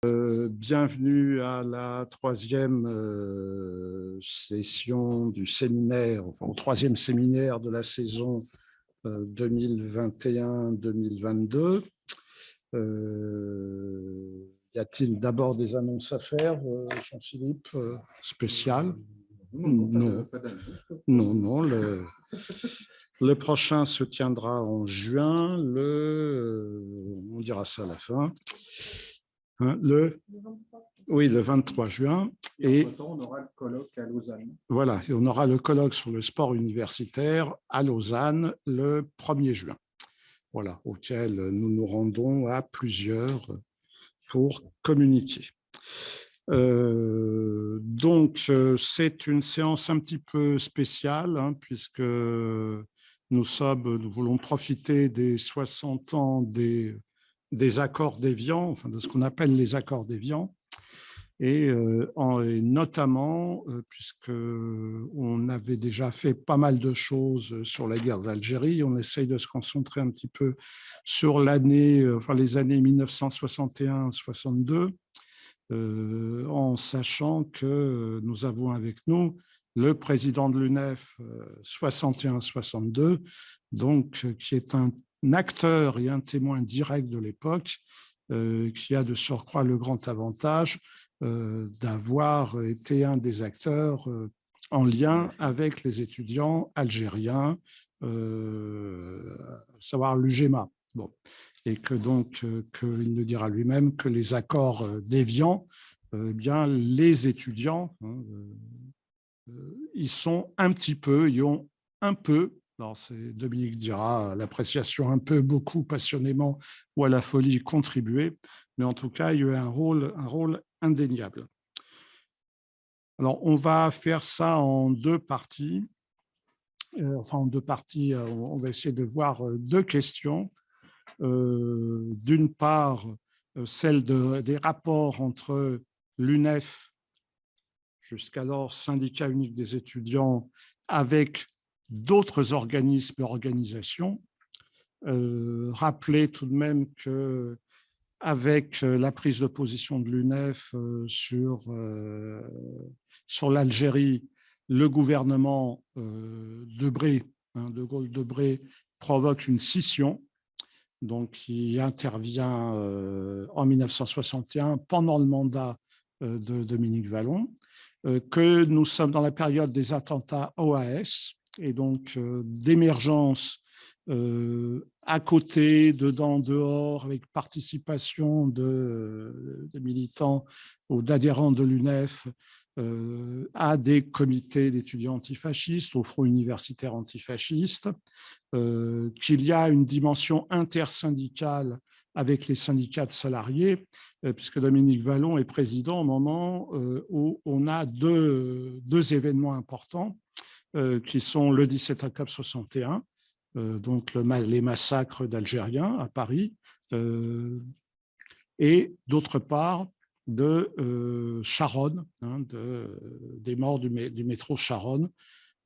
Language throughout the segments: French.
Bienvenue à la troisième session du séminaire, enfin au troisième séminaire de la saison 2021-2022. Y a-t-il d'abord des annonces à faire, Jean-Philippe, spéciales? Non, non. Le prochain se tiendra en juin, on dira ça à la fin. Le 23 juin. Et on aura le colloque à Lausanne. Voilà, on aura le colloque sur le sport universitaire à Lausanne le 1er juin. Voilà, auquel nous nous rendons à plusieurs pour communiquer. Donc, c'est une séance un petit peu spéciale, puisque nous voulons profiter des 60 ans des accords d'Évian, enfin de ce qu'on appelle les accords d'Évian, et notamment, puisqu'on avait déjà fait pas mal de choses sur la guerre d'Algérie, on essaye de se concentrer un petit peu sur les années 1961-62, en sachant que nous avons avec nous le président de l'UNEF 61-62, donc qui est un acteur et un témoin direct de l'époque, qui a de surcroît le grand avantage d'avoir été un des acteurs en lien avec les étudiants algériens, à savoir l'UGMA. Bon. Et que donc, qu'il nous dira lui-même que les accords d'Évian, bien les étudiants, ils sont un petit peu, ils ont un peu, alors Dominique dira l'appréciation un peu, beaucoup, passionnément ou à la folie contribué, mais en tout cas, il y a eu un rôle indéniable. Alors, on va faire ça en deux parties. On va essayer de voir deux questions. D'une part, celle des rapports entre l'UNEF, jusqu'alors syndicat unique des étudiants, avec d'autres organismes et organisations. Rappelez tout de même qu'avec la prise de position de l'UNEF sur l'Algérie, le gouvernement de Gaulle Debré provoque une scission, donc qui intervient en 1961 pendant le mandat de Dominique Vallon, que nous sommes dans la période des attentats OAS et donc d'émergence à côté, dedans, dehors, avec participation de militants ou d'adhérents de l'UNEF à des comités d'étudiants antifascistes, au Front universitaire antifasciste, qu'il y a une dimension intersyndicale avec les syndicats de salariés, puisque Dominique Vallon est président au moment où on a deux événements importants, qui sont le 17 octobre 61, donc les massacres d'Algériens à Paris, et d'autre part de Charonne, des morts du métro Charonne,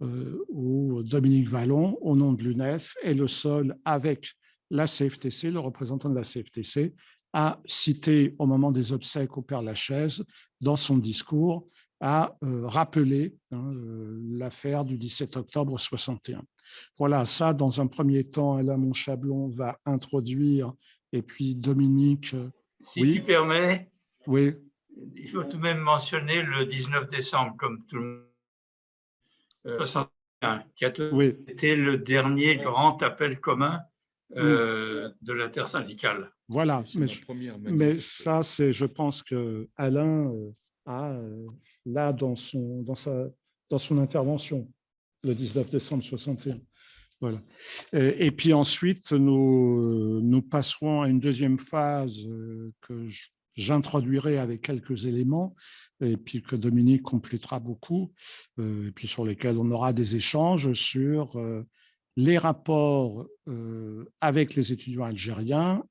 où Dominique Vallon, au nom de l'UNEF, est le seul avec la CFTC, le représentant de la CFTC, a cité au moment des obsèques au Père Lachaise, dans son discours, a rappelé l'affaire du 17 octobre 61. Voilà, ça, dans un premier temps, Alain Monchablon va introduire, et puis Dominique… Si oui. Tu permets, oui. Il faut tout de même mentionner le 19 décembre, comme tout le monde, 61, qui a été le dernier grand appel commun de l'intersyndicale. Voilà, mais ça, je pense qu'Alain a là dans son intervention, le 19 décembre 61. Voilà. Et puis ensuite, nous passerons à une deuxième phase que j'introduirai avec quelques éléments, et puis que Dominique complétera beaucoup, et puis sur lesquels on aura des échanges sur les rapports avec les étudiants algériens,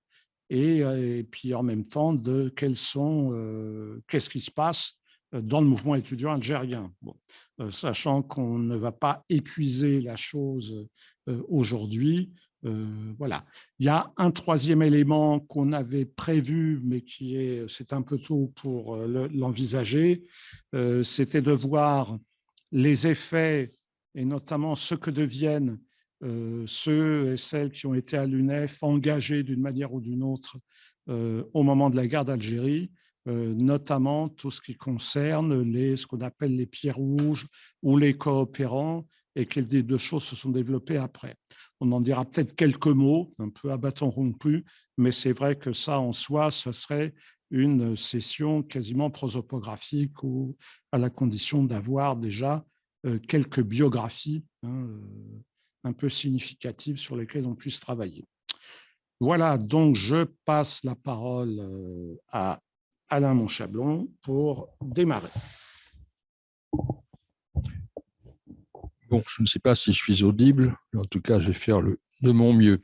et puis en même temps de qu'est-ce qui se passe dans le mouvement étudiant algérien. Bon, sachant qu'on ne va pas épuiser la chose aujourd'hui, Voilà. Il y a un troisième élément qu'on avait prévu, mais c'est un peu tôt pour l'envisager, c'était de voir les effets et notamment ce que deviennent ceux et celles qui ont été à l'UNEF engagés d'une manière ou d'une autre au moment de la guerre d'Algérie, notamment tout ce qui concerne ce qu'on appelle les pieds rouges ou les coopérants, et quelles des deux choses se sont développées après. On en dira peut-être quelques mots, un peu à bâton rompu, mais c'est vrai que ça, en soi, ce serait une session quasiment prosopographique, ou à la condition d'avoir déjà quelques biographies un peu significatives sur lesquelles on puisse travailler. Voilà, donc je passe la parole à Alain Monchablon pour démarrer. Bon, je ne sais pas si je suis audible, mais en tout cas, je vais faire de mon mieux.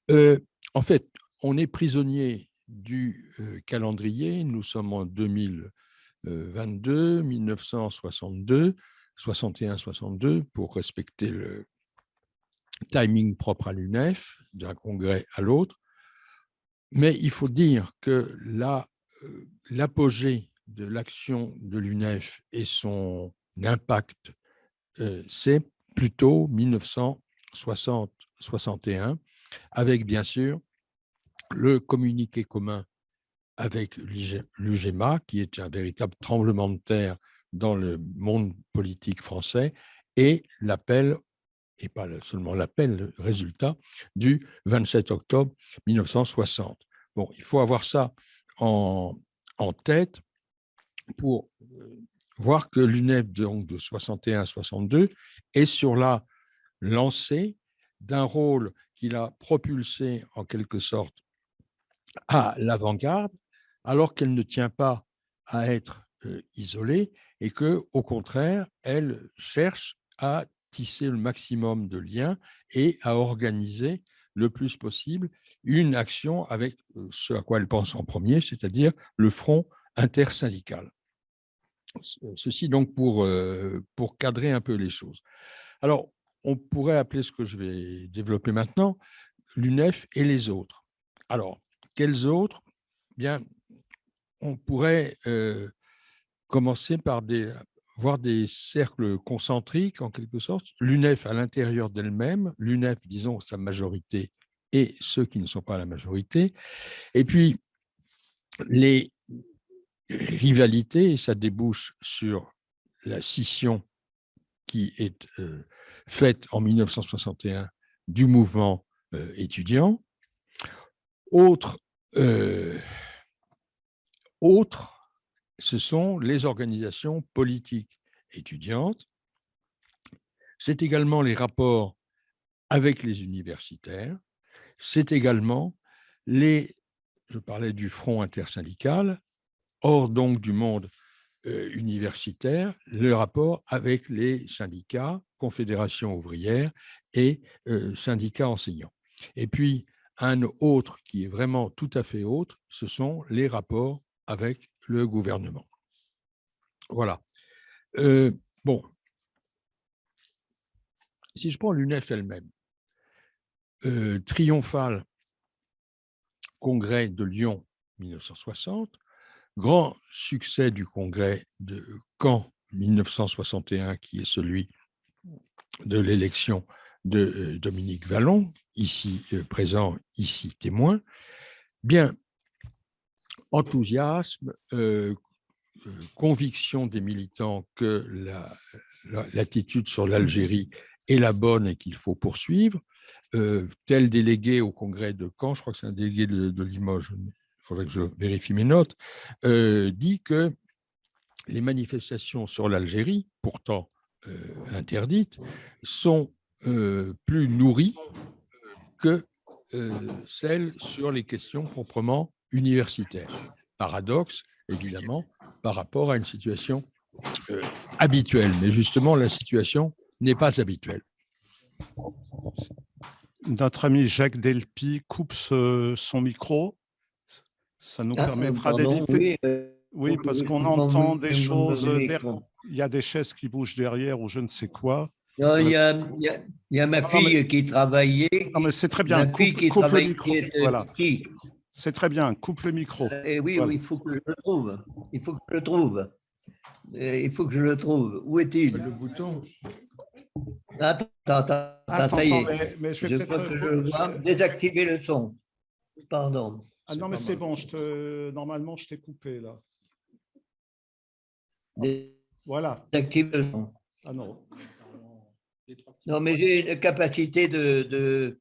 En fait, on est prisonnier du calendrier. Nous sommes en 2022, 1962, 61-62, pour respecter le timing propre à l'UNEF, d'un congrès à l'autre. Mais il faut dire que l'apogée de l'action de l'UNEF et son impact, c'est plutôt 1960-61, avec bien sûr le communiqué commun avec l'UGMA, qui est un véritable tremblement de terre dans le monde politique français, et l'appel, et pas seulement l'appel, le résultat du 27 octobre 1960. Bon, il faut avoir ça en tête pour voir que l'UNEF donc de 61 à 62 est sur la lancée d'un rôle qu'il a propulsé en quelque sorte à l'avant-garde, alors qu'elle ne tient pas à être isolée et que, au contraire, elle cherche à tisser le maximum de liens et à organiser le plus possible une action avec ce à quoi elle pense en premier, c'est-à-dire le front intersyndical. Ceci donc pour cadrer un peu les choses. Alors, on pourrait appeler ce que je vais développer maintenant l'UNEF et les autres. Alors, quels autres? Bien, on pourrait commencer par voir des cercles concentriques, en quelque sorte. L'UNEF à l'intérieur d'elle-même, l'UNEF, disons, sa majorité, et ceux qui ne sont pas la majorité. Et puis, les rivalités, et ça débouche sur la scission qui est faite en 1961 du mouvement étudiant. Autre, ce sont les organisations politiques étudiantes. C'est également les rapports avec les universitaires. C'est également je parlais du front intersyndical, hors donc du monde universitaire, le rapport avec les syndicats, confédérations ouvrières et syndicats enseignants. Et puis, un autre qui est vraiment tout à fait autre, ce sont les rapports avec le gouvernement. Voilà. Bon. Si je prends l'UNEF elle-même, triomphal congrès de Lyon 1960, grand succès du congrès de Caen 1961, qui est celui de l'élection de Dominique Vallon, ici présent, ici témoin. Bien, enthousiasme, conviction des militants que l'attitude sur l'Algérie est la bonne et qu'il faut poursuivre. Tel délégué au congrès de Caen, je crois que c'est un délégué de Limoges, il faudrait que je vérifie mes notes, dit que les manifestations sur l'Algérie, pourtant interdites, sont plus nourries que celles sur les questions proprement universitaires. Paradoxe, évidemment, par rapport à une situation habituelle. Mais justement, la situation n'est pas habituelle. Notre ami Jacques Delpy coupe son micro. Ça nous permettra d'éviter. Oui, parce qu'on entend des choses. Il y a des chaises qui bougent derrière ou je ne sais quoi. Non, il y a ma Non, mais- fille qui travaillait, Non, mais c'est très bien. ma fille qui Coupe le travaillait, micro. qui était Voilà. petite. C'est très bien. Coupe le micro. Et oui, Voilà. oui, il faut que je le trouve. Il faut que je le trouve. Il faut que je le trouve. Où est-il? Le bouton. Attends, Attends, ça y est. mais je vais Je peut-être. crois que je le vois. Désactiver le son. Pardon. Ah non, mais c'est bon. Normalement, je t'ai coupé là. Voilà. Désactiver le son. Ah non. Non, mais j'ai une capacité de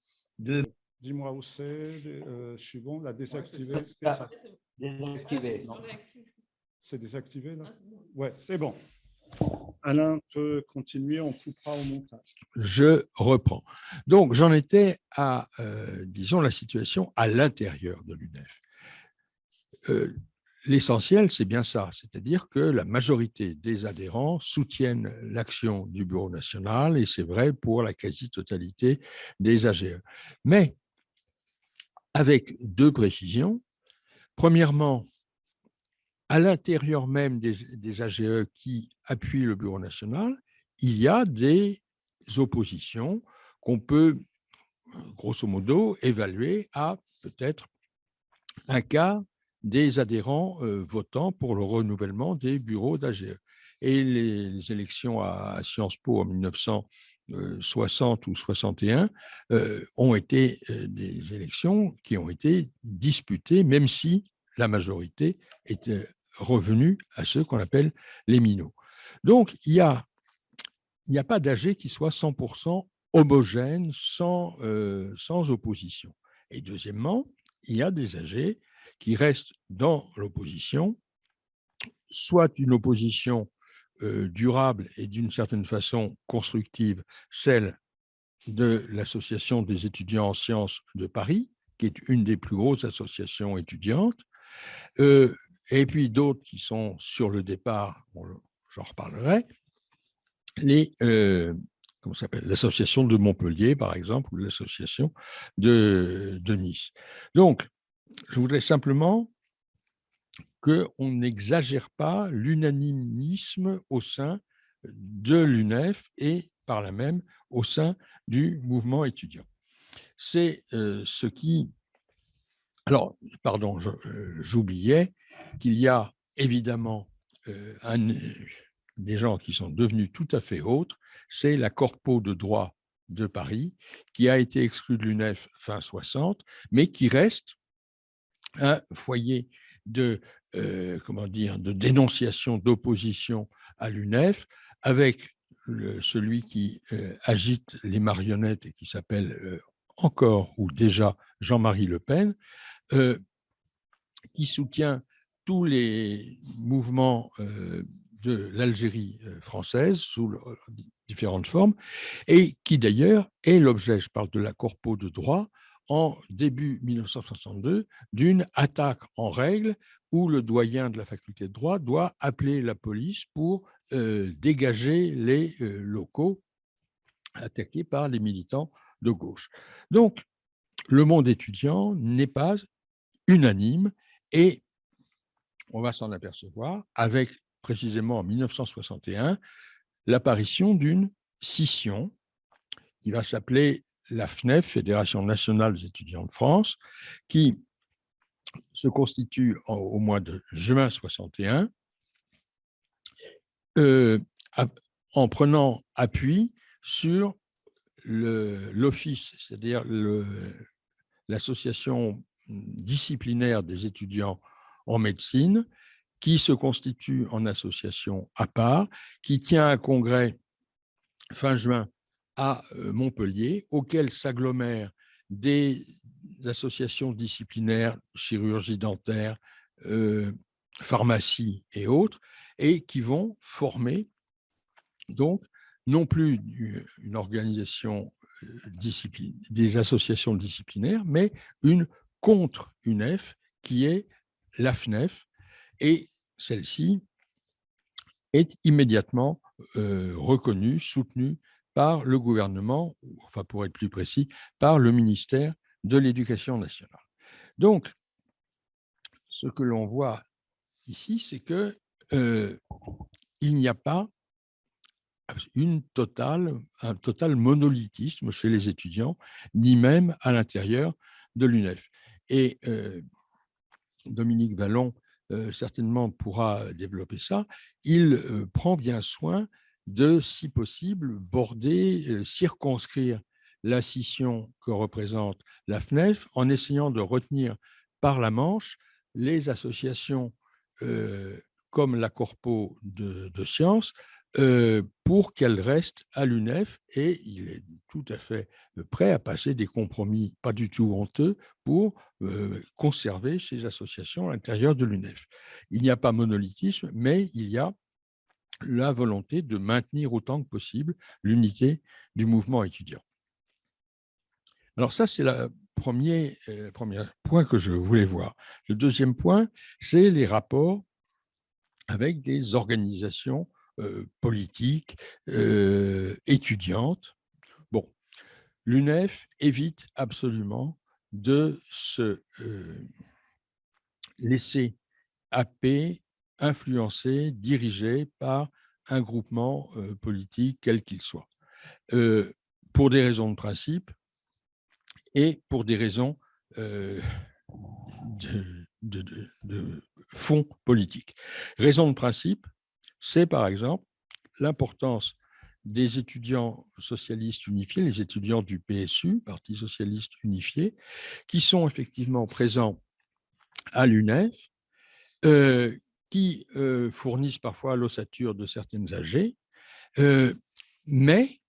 Dis-moi où c'est. Je suis bon. La désactiver. Ah, désactiver. C'est désactivé là. Ouais, c'est bon. Alain peut continuer. On coupera au montage. Je reprends. Donc, j'en étais à, disons, la situation à l'intérieur de l'UNEF. L'essentiel, c'est bien ça, c'est-à-dire que la majorité des adhérents soutiennent l'action du Bureau national, et c'est vrai pour la quasi-totalité des AGE. Mais avec deux précisions. Premièrement, à l'intérieur même des AGE qui appuient le Bureau national, il y a des oppositions qu'on peut, grosso modo, évaluer à peut-être un quart des adhérents votant pour le renouvellement des bureaux d'AGE. Et les élections à Sciences Po en 1960 ou 61 ont été des élections qui ont été disputées, même si la majorité était revenue à ceux qu'on appelle les minots. Donc, il n'y a pas d'AG qui soit 100% homogène, sans opposition. Et deuxièmement, il y a des AG qui restent dans l'opposition, soit une opposition durable et d'une certaine façon constructive, celle de l'Association des étudiants en sciences de Paris, qui est une des plus grosses associations étudiantes, et puis d'autres qui sont sur le départ, j'en reparlerai, comment s'appelle, l'association de Montpellier, par exemple, ou l'association de Nice. Donc, je voudrais simplement qu'on n'exagère pas l'unanimisme au sein de l'UNEF et par là même au sein du mouvement étudiant. C'est ce qui... Alors, pardon, j'oubliais qu'il y a évidemment des gens qui sont devenus tout à fait autres, c'est la Corpo de droit de Paris, qui a été exclue de l'UNEF fin 60, mais qui reste un foyer de dénonciation, d'opposition à l'UNEF, avec celui qui agite les marionnettes et qui s'appelle encore ou déjà Jean-Marie Le Pen, qui soutient tous les mouvements de l'Algérie française sous différentes formes, et qui d'ailleurs est l'objet, je parle de la Corpo de droit, en début 1962, d'une attaque en règle où le doyen de la faculté de droit doit appeler la police pour dégager les locaux attaqués par les militants de gauche. Donc, le monde étudiant n'est pas unanime, et on va s'en apercevoir avec précisément en 1961 l'apparition d'une scission qui va s'appeler la FNEF, Fédération nationale des étudiants de France, qui se constitue au mois de juin 61 en prenant appui sur l'office, c'est-à-dire l'association disciplinaire des étudiants en médecine, qui se constitue en association à part, qui tient un congrès fin juin à Montpellier, auquel s'agglomèrent des associations disciplinaires, chirurgie dentaire, pharmacie et autres, et qui vont former donc non plus une organisation des associations disciplinaires, mais une contre-UNEF qui est la FNEF, et celle-ci est immédiatement reconnue, soutenue par le gouvernement, enfin pour être plus précis, par le ministère de l'Éducation nationale. Donc, ce que l'on voit ici, c'est que il n'y a pas un total monolithisme chez les étudiants, ni même à l'intérieur de l'UNEF. Et Dominique Vallon certainement pourra développer ça. Il prend bien soin de, si possible, border, circonscrire la scission que représente la FNEF en essayant de retenir par la manche les associations comme la Corpo de sciences pour qu'elles restent à l'UNEF, et il est tout à fait prêt à passer des compromis pas du tout honteux pour conserver ces associations à l'intérieur de l'UNEF. Il n'y a pas monolithisme, mais il y a la volonté de maintenir autant que possible l'unité du mouvement étudiant. Alors ça, c'est le premier point que je voulais voir. Le deuxième point, c'est les rapports avec des organisations politiques, étudiantes. Bon, l'UNEF évite absolument de se laisser happer, influencer, diriger par un groupement politique, quel qu'il soit, pour des raisons de principe et pour des raisons de fond politique. Raison de principe, c'est par exemple l'importance des étudiants socialistes unifiés, les étudiants du PSU, Parti socialiste unifié, qui sont effectivement présents à l'UNEF, qui fournissent parfois l'ossature de certaines AG, mais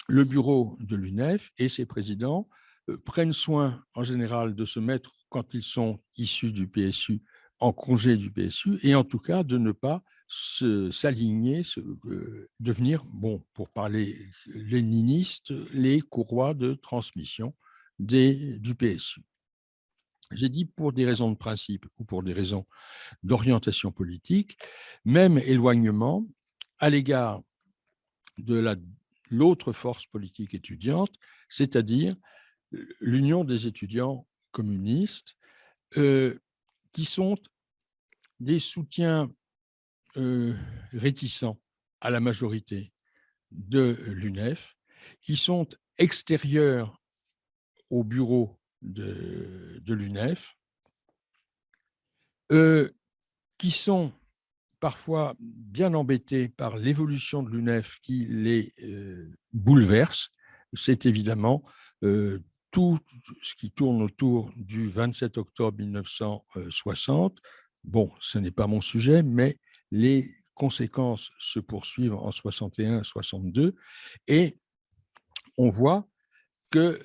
le bureau de l'UNEF et ses présidents prennent soin en général de se mettre, quand ils sont issus du PSU, en congé du PSU, et en tout cas de ne pas s'aligner, devenir, bon, pour parler léniniste, les courroies de transmission du PSU. J'ai dit pour des raisons de principe ou pour des raisons d'orientation politique, même éloignement à l'égard de l'autre force politique étudiante, c'est-à-dire l'Union des étudiants communistes, qui sont des soutiens réticents à la majorité de l'UNEF, qui sont extérieurs au bureau de l'UNEF, qui sont parfois bien embêtés par l'évolution de l'UNEF qui les bouleverse. C'est évidemment tout ce qui tourne autour du 27 octobre 1960. Bon, ce n'est pas mon sujet, mais les conséquences se poursuivent en 61 et 62, et on voit que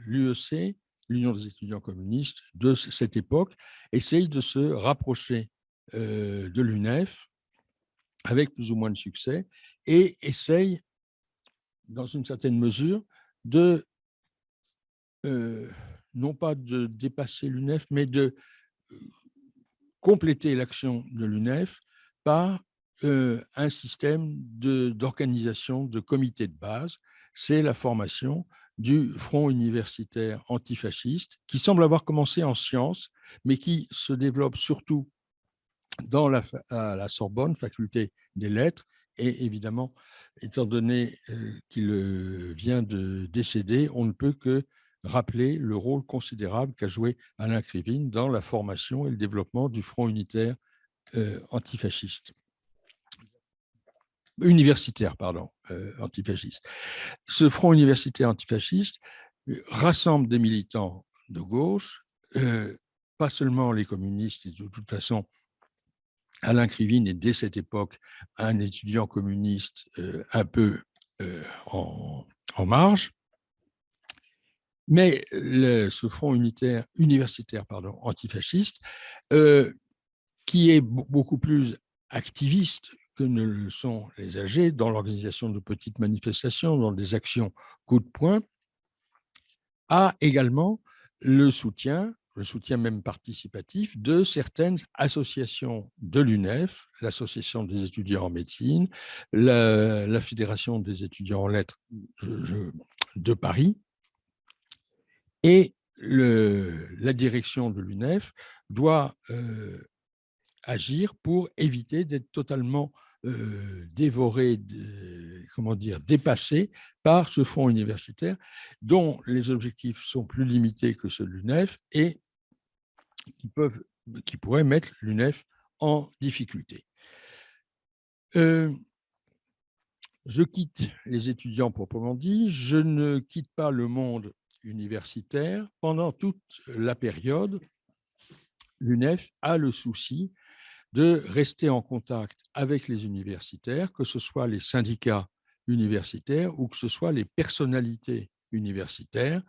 l'UEC, l'Union des étudiants communistes de cette époque, essaye de se rapprocher de l'UNEF avec plus ou moins de succès, et essaye, dans une certaine mesure, de non pas de dépasser l'UNEF, mais de compléter l'action de l'UNEF par un système d'organisation de comités de base. C'est la formation du Front universitaire antifasciste, qui semble avoir commencé en sciences, mais qui se développe surtout à la Sorbonne, faculté des lettres, et évidemment, étant donné qu'il vient de décéder, on ne peut que rappeler le rôle considérable qu'a joué Alain Krivine dans la formation et le développement du Front unitaire antifasciste. Antifasciste. Ce Front universitaire antifasciste rassemble des militants de gauche, pas seulement les communistes, et de toute façon, Alain Krivine est dès cette époque un étudiant communiste un peu en marge, mais ce Front universitaire antifasciste, qui est beaucoup plus activiste que ne le sont les AG dans l'organisation de petites manifestations, dans des actions coup de poing, a également le soutien même participatif de certaines associations de l'UNEF, l'Association des étudiants en médecine, la Fédération des étudiants en lettres de Paris, et la direction de l'UNEF doit agir pour éviter d'être totalement dévoré, dépassé par ce fonds universitaire dont les objectifs sont plus limités que ceux de l'UNEF et qui pourraient mettre l'UNEF en difficulté. Je quitte les étudiants proprement dit, je ne quitte pas le monde universitaire. Pendant toute la période, l'UNEF a le souci de rester en contact avec les universitaires, que ce soit les syndicats universitaires ou que ce soit les personnalités universitaires.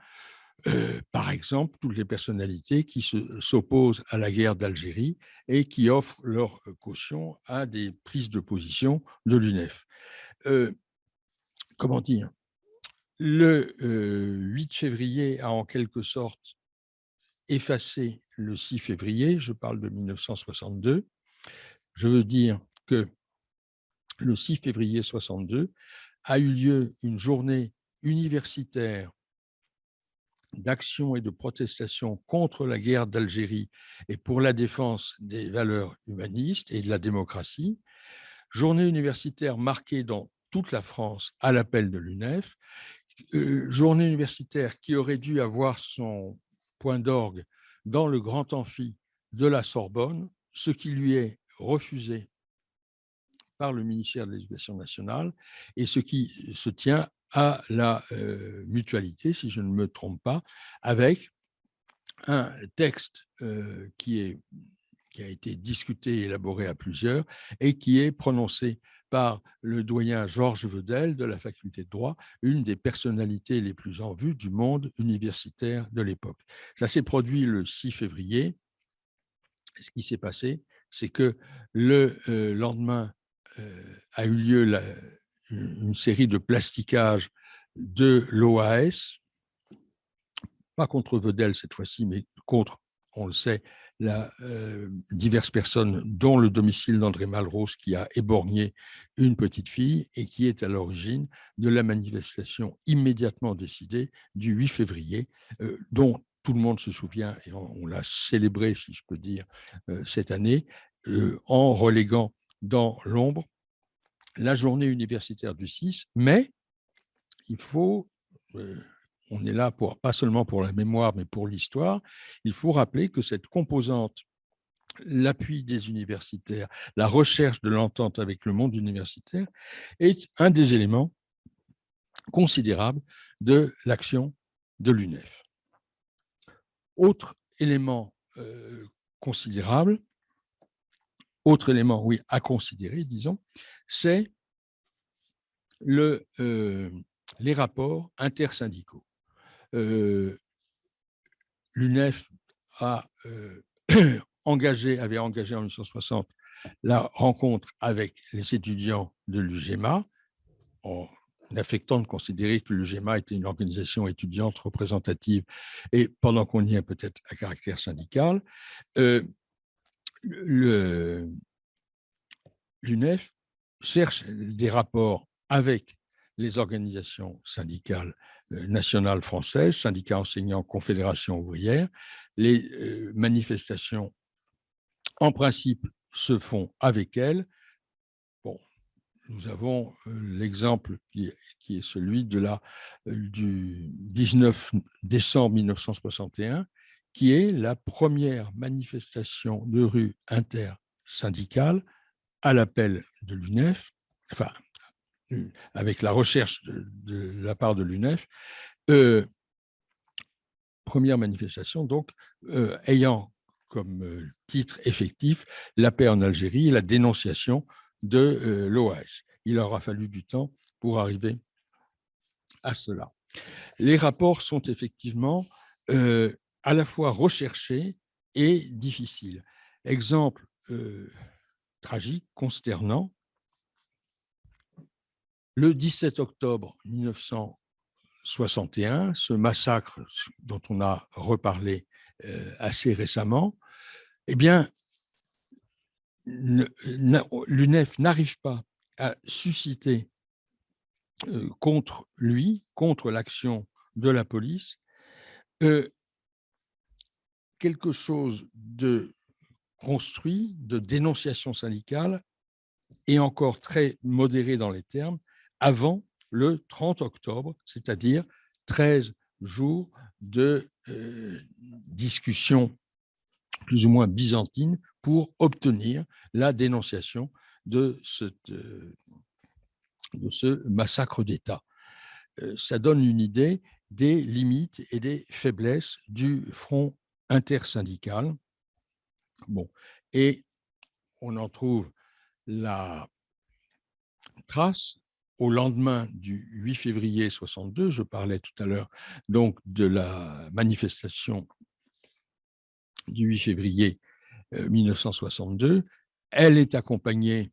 Par exemple, toutes les personnalités qui s'opposent à la guerre d'Algérie et qui offrent leur caution à des prises de position de l'UNEF. Comment dire ? Le 8 février a en quelque sorte effacé le 6 février, je parle de 1962. Je veux dire que le 6 février 62 a eu lieu une journée universitaire d'action et de protestation contre la guerre d'Algérie et pour la défense des valeurs humanistes et de la démocratie. Journée universitaire marquée dans toute la France à l'appel de l'UNEF. Journée universitaire qui aurait dû avoir son point d'orgue dans le grand amphi de la Sorbonne, ce qui lui est refusé par le ministère de l'Éducation nationale et ce qui se tient à la mutualité, si je ne me trompe pas, avec un texte qui a été discuté et élaboré à plusieurs et qui est prononcé par le doyen Georges Vedel de la faculté de droit, une des personnalités les plus en vue du monde universitaire de l'époque. Ça s'est produit le 6 février. Ce qui s'est passé, c'est que le lendemain a eu lieu une série de plastiquages de l'OAS, pas contre Vedel cette fois-ci, mais contre, on le sait, diverses personnes, dont le domicile d'André Malraux, qui a éborgné une petite fille et qui est à l'origine de la manifestation immédiatement décidée du 8 février, dont tout le monde se souvient, et on l'a célébré, si je peux dire, cette année, en reléguant dans l'ombre la journée universitaire du 6, mais il faut... on est là pas seulement pour la mémoire, mais pour l'histoire, il faut rappeler que cette composante, l'appui des universitaires, la recherche de l'entente avec le monde universitaire, est un des éléments considérables de l'action de l'UNEF. Autre élément considérable, autre élément, oui, à considérer, disons, c'est les rapports intersyndicaux. L'UNEF avait engagé en 1960 la rencontre avec les étudiants de l'UGEMA, en affectant de considérer que l'UGEMA était une organisation étudiante représentative et, pendant qu'on y est, peut-être à caractère syndical. L'UNEF cherche des rapports avec les organisations syndicales nationales françaises, syndicats enseignants, confédération ouvrière. Les manifestations, en principe, se font avec elles. Bon, nous avons l'exemple qui est celui du 19 décembre 1961, qui est la première manifestation de rue intersyndicale à l'appel de l'UNEF, enfin, avec la recherche de la part de l'UNEF, première manifestation, donc, ayant comme titre effectif la paix en Algérie et la dénonciation de l'OAS. Il aura fallu du temps pour arriver à cela. Les rapports sont effectivement à la fois recherchés et difficiles. Exemple tragique, consternant, le 17 octobre 1961, ce massacre dont on a reparlé assez récemment, eh bien, l'UNEF n'arrive pas à susciter contre lui, contre l'action de la police, quelque chose de construit, de dénonciation syndicale et encore très modéré dans les termes, avant le 30 octobre, c'est-à-dire 13 jours de discussion plus ou moins byzantine pour obtenir la dénonciation de ce massacre d'État. Ça donne une idée des limites et des faiblesses du front intersyndical. Bon, et on en trouve la trace au lendemain du 8 février 62. Je parlais tout à l'heure donc de la manifestation du 8 février 1962. Elle est accompagnée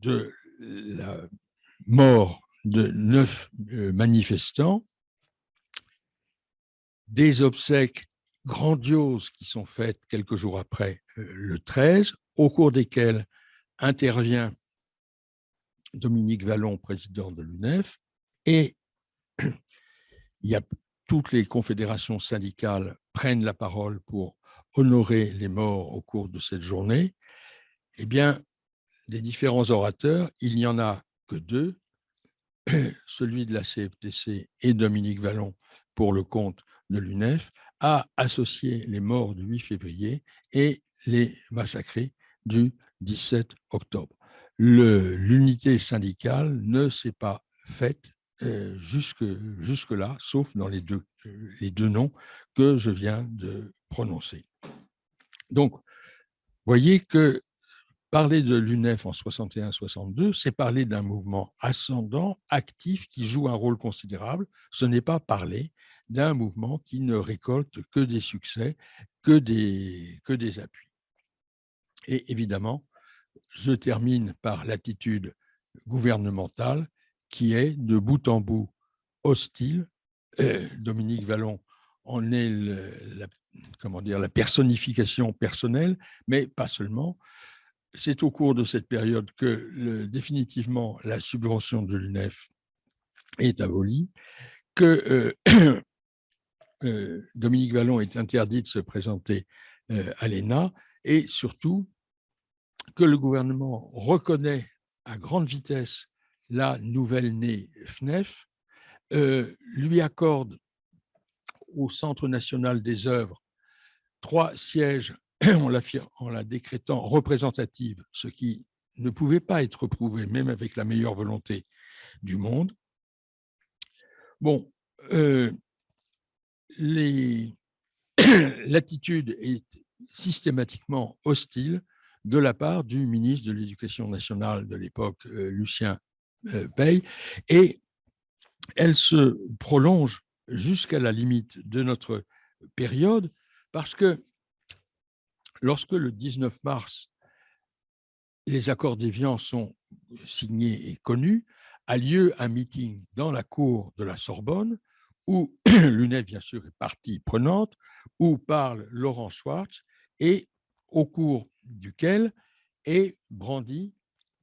de la mort de 9 manifestants, des obsèques grandioses qui sont faites quelques jours après, le 13, au cours desquelles intervient Dominique Vallon, président de l'UNEF, et il y a toutes les confédérations syndicales prennent la parole pour honorer les morts au cours de cette journée. Eh bien, des différents orateurs, il n'y en a que 2, celui de la CFTC et Dominique Vallon pour le compte de l'UNEF, a associé les morts du 8 février et les massacrés du 17 octobre. L'unité syndicale ne s'est pas faite jusque-là, sauf dans les deux noms que je viens de prononcer. Donc, voyez que parler de l'UNEF en 61-62, c'est parler d'un mouvement ascendant, actif, qui joue un rôle considérable. Ce n'est pas parler d'un mouvement qui ne récolte que des succès, que des appuis. Et évidemment, je termine par l'attitude gouvernementale qui est de bout en bout hostile. Dominique Vallon en est la personnification personnelle, mais pas seulement. C'est au cours de cette période que définitivement la subvention de l'UNEF est abolie, que Dominique Vallon est interdit de se présenter à l'ENA et surtout que le gouvernement reconnaît à grande vitesse la nouvelle née FNEF, lui accorde au Centre national des œuvres 3 sièges en la décrétant représentative, ce qui ne pouvait pas être prouvé, même avec la meilleure volonté du monde. Bon, l'attitude est systématiquement hostile de la part du ministre de l'Éducation nationale de l'époque, Lucien Paye, et elle se prolonge jusqu'à la limite de notre période, parce que lorsque le 19 mars, les accords d'Évian sont signés et connus, a lieu un meeting dans la cour de la Sorbonne où l'UNEF, bien sûr, est partie prenante, où parle Laurent Schwartz et au cours duquel est brandi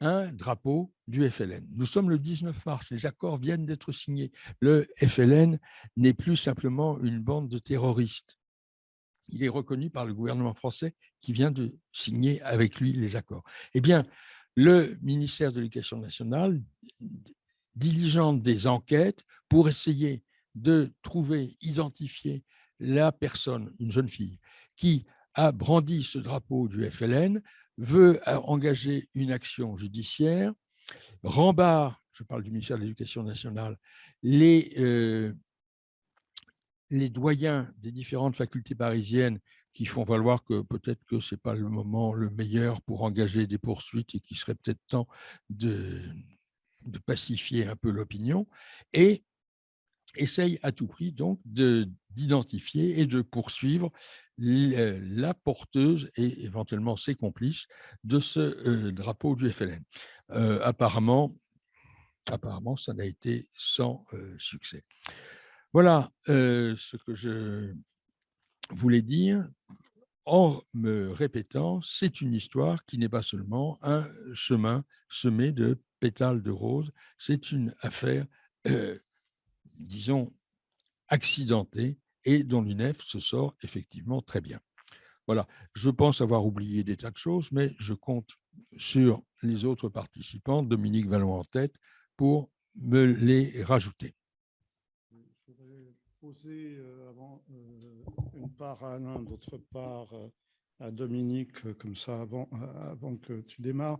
un drapeau du FLN. Nous sommes le 19 mars, les accords viennent d'être signés. Le FLN n'est plus simplement une bande de terroristes. Il est reconnu par le gouvernement français qui vient de signer avec lui les accords. Eh bien, le ministère de l'Éducation nationale diligente des enquêtes pour essayer de trouver, identifier la personne, une jeune fille, qui a brandi ce drapeau du FLN, veut engager une action judiciaire, rembarre, je parle du ministère de l'Éducation nationale, les doyens des différentes facultés parisiennes qui font valoir que peut-être que ce n'est pas le moment le meilleur pour engager des poursuites et qu'il serait peut-être temps de pacifier un peu l'opinion, et essaye à tout prix donc d'identifier et de poursuivre la porteuse et éventuellement ses complices de ce drapeau du FLN. Apparemment, ça n'a été sans succès. Voilà ce que je voulais dire en me répétant, c'est une histoire qui n'est pas seulement un chemin semé de pétales de rose, c'est une affaire, disons, accidentée et dont l'UNEF se sort effectivement très bien. Voilà, je pense avoir oublié des tas de choses, mais je compte sur les autres participants, Dominique Vallon en tête, pour me les rajouter. Je voudrais poser avant, une part à Alain, d'autre part à Dominique, comme ça, avant que tu démarres.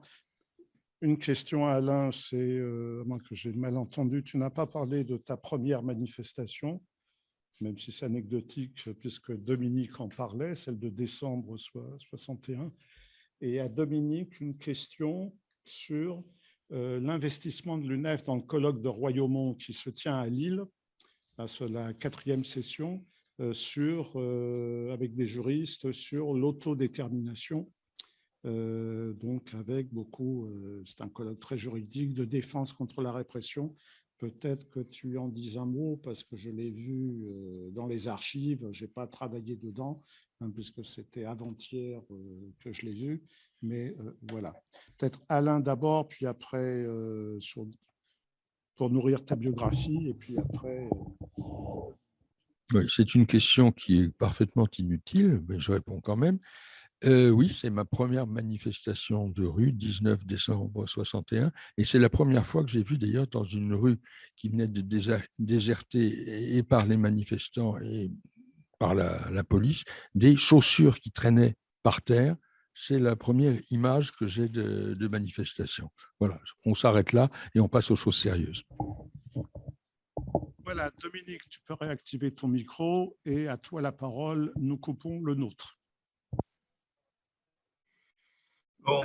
Une question à Alain, c'est, à moins que j'ai mal entendu, tu n'as pas parlé de ta première manifestation, même si c'est anecdotique, puisque Dominique en parlait, celle de décembre 61. Et à Dominique, une question sur l'investissement de l'UNEF dans le colloque de Royaumont qui se tient à Lille, à la 4e session, avec des juristes sur l'autodétermination. Donc avec beaucoup, c'est un colloque très juridique de défense contre la répression. Peut-être que tu en dis un mot parce que je l'ai vu dans les archives, je n'ai pas travaillé dedans, hein, puisque c'était avant-hier que je l'ai vu, mais voilà. Peut-être Alain d'abord, puis après pour nourrir ta biographie, et puis après… Oui, c'est une question qui est parfaitement inutile, mais je réponds quand même. Oui, c'est ma première manifestation de rue, 19 décembre 61, et c'est la première fois que j'ai vu d'ailleurs dans une rue qui venait de déserter et par les manifestants et par la police, des chaussures qui traînaient par terre. C'est la première image que j'ai de manifestation. Voilà, on s'arrête là et on passe aux choses sérieuses. Voilà, Dominique, tu peux réactiver ton micro et à toi la parole, nous coupons le nôtre. Bon.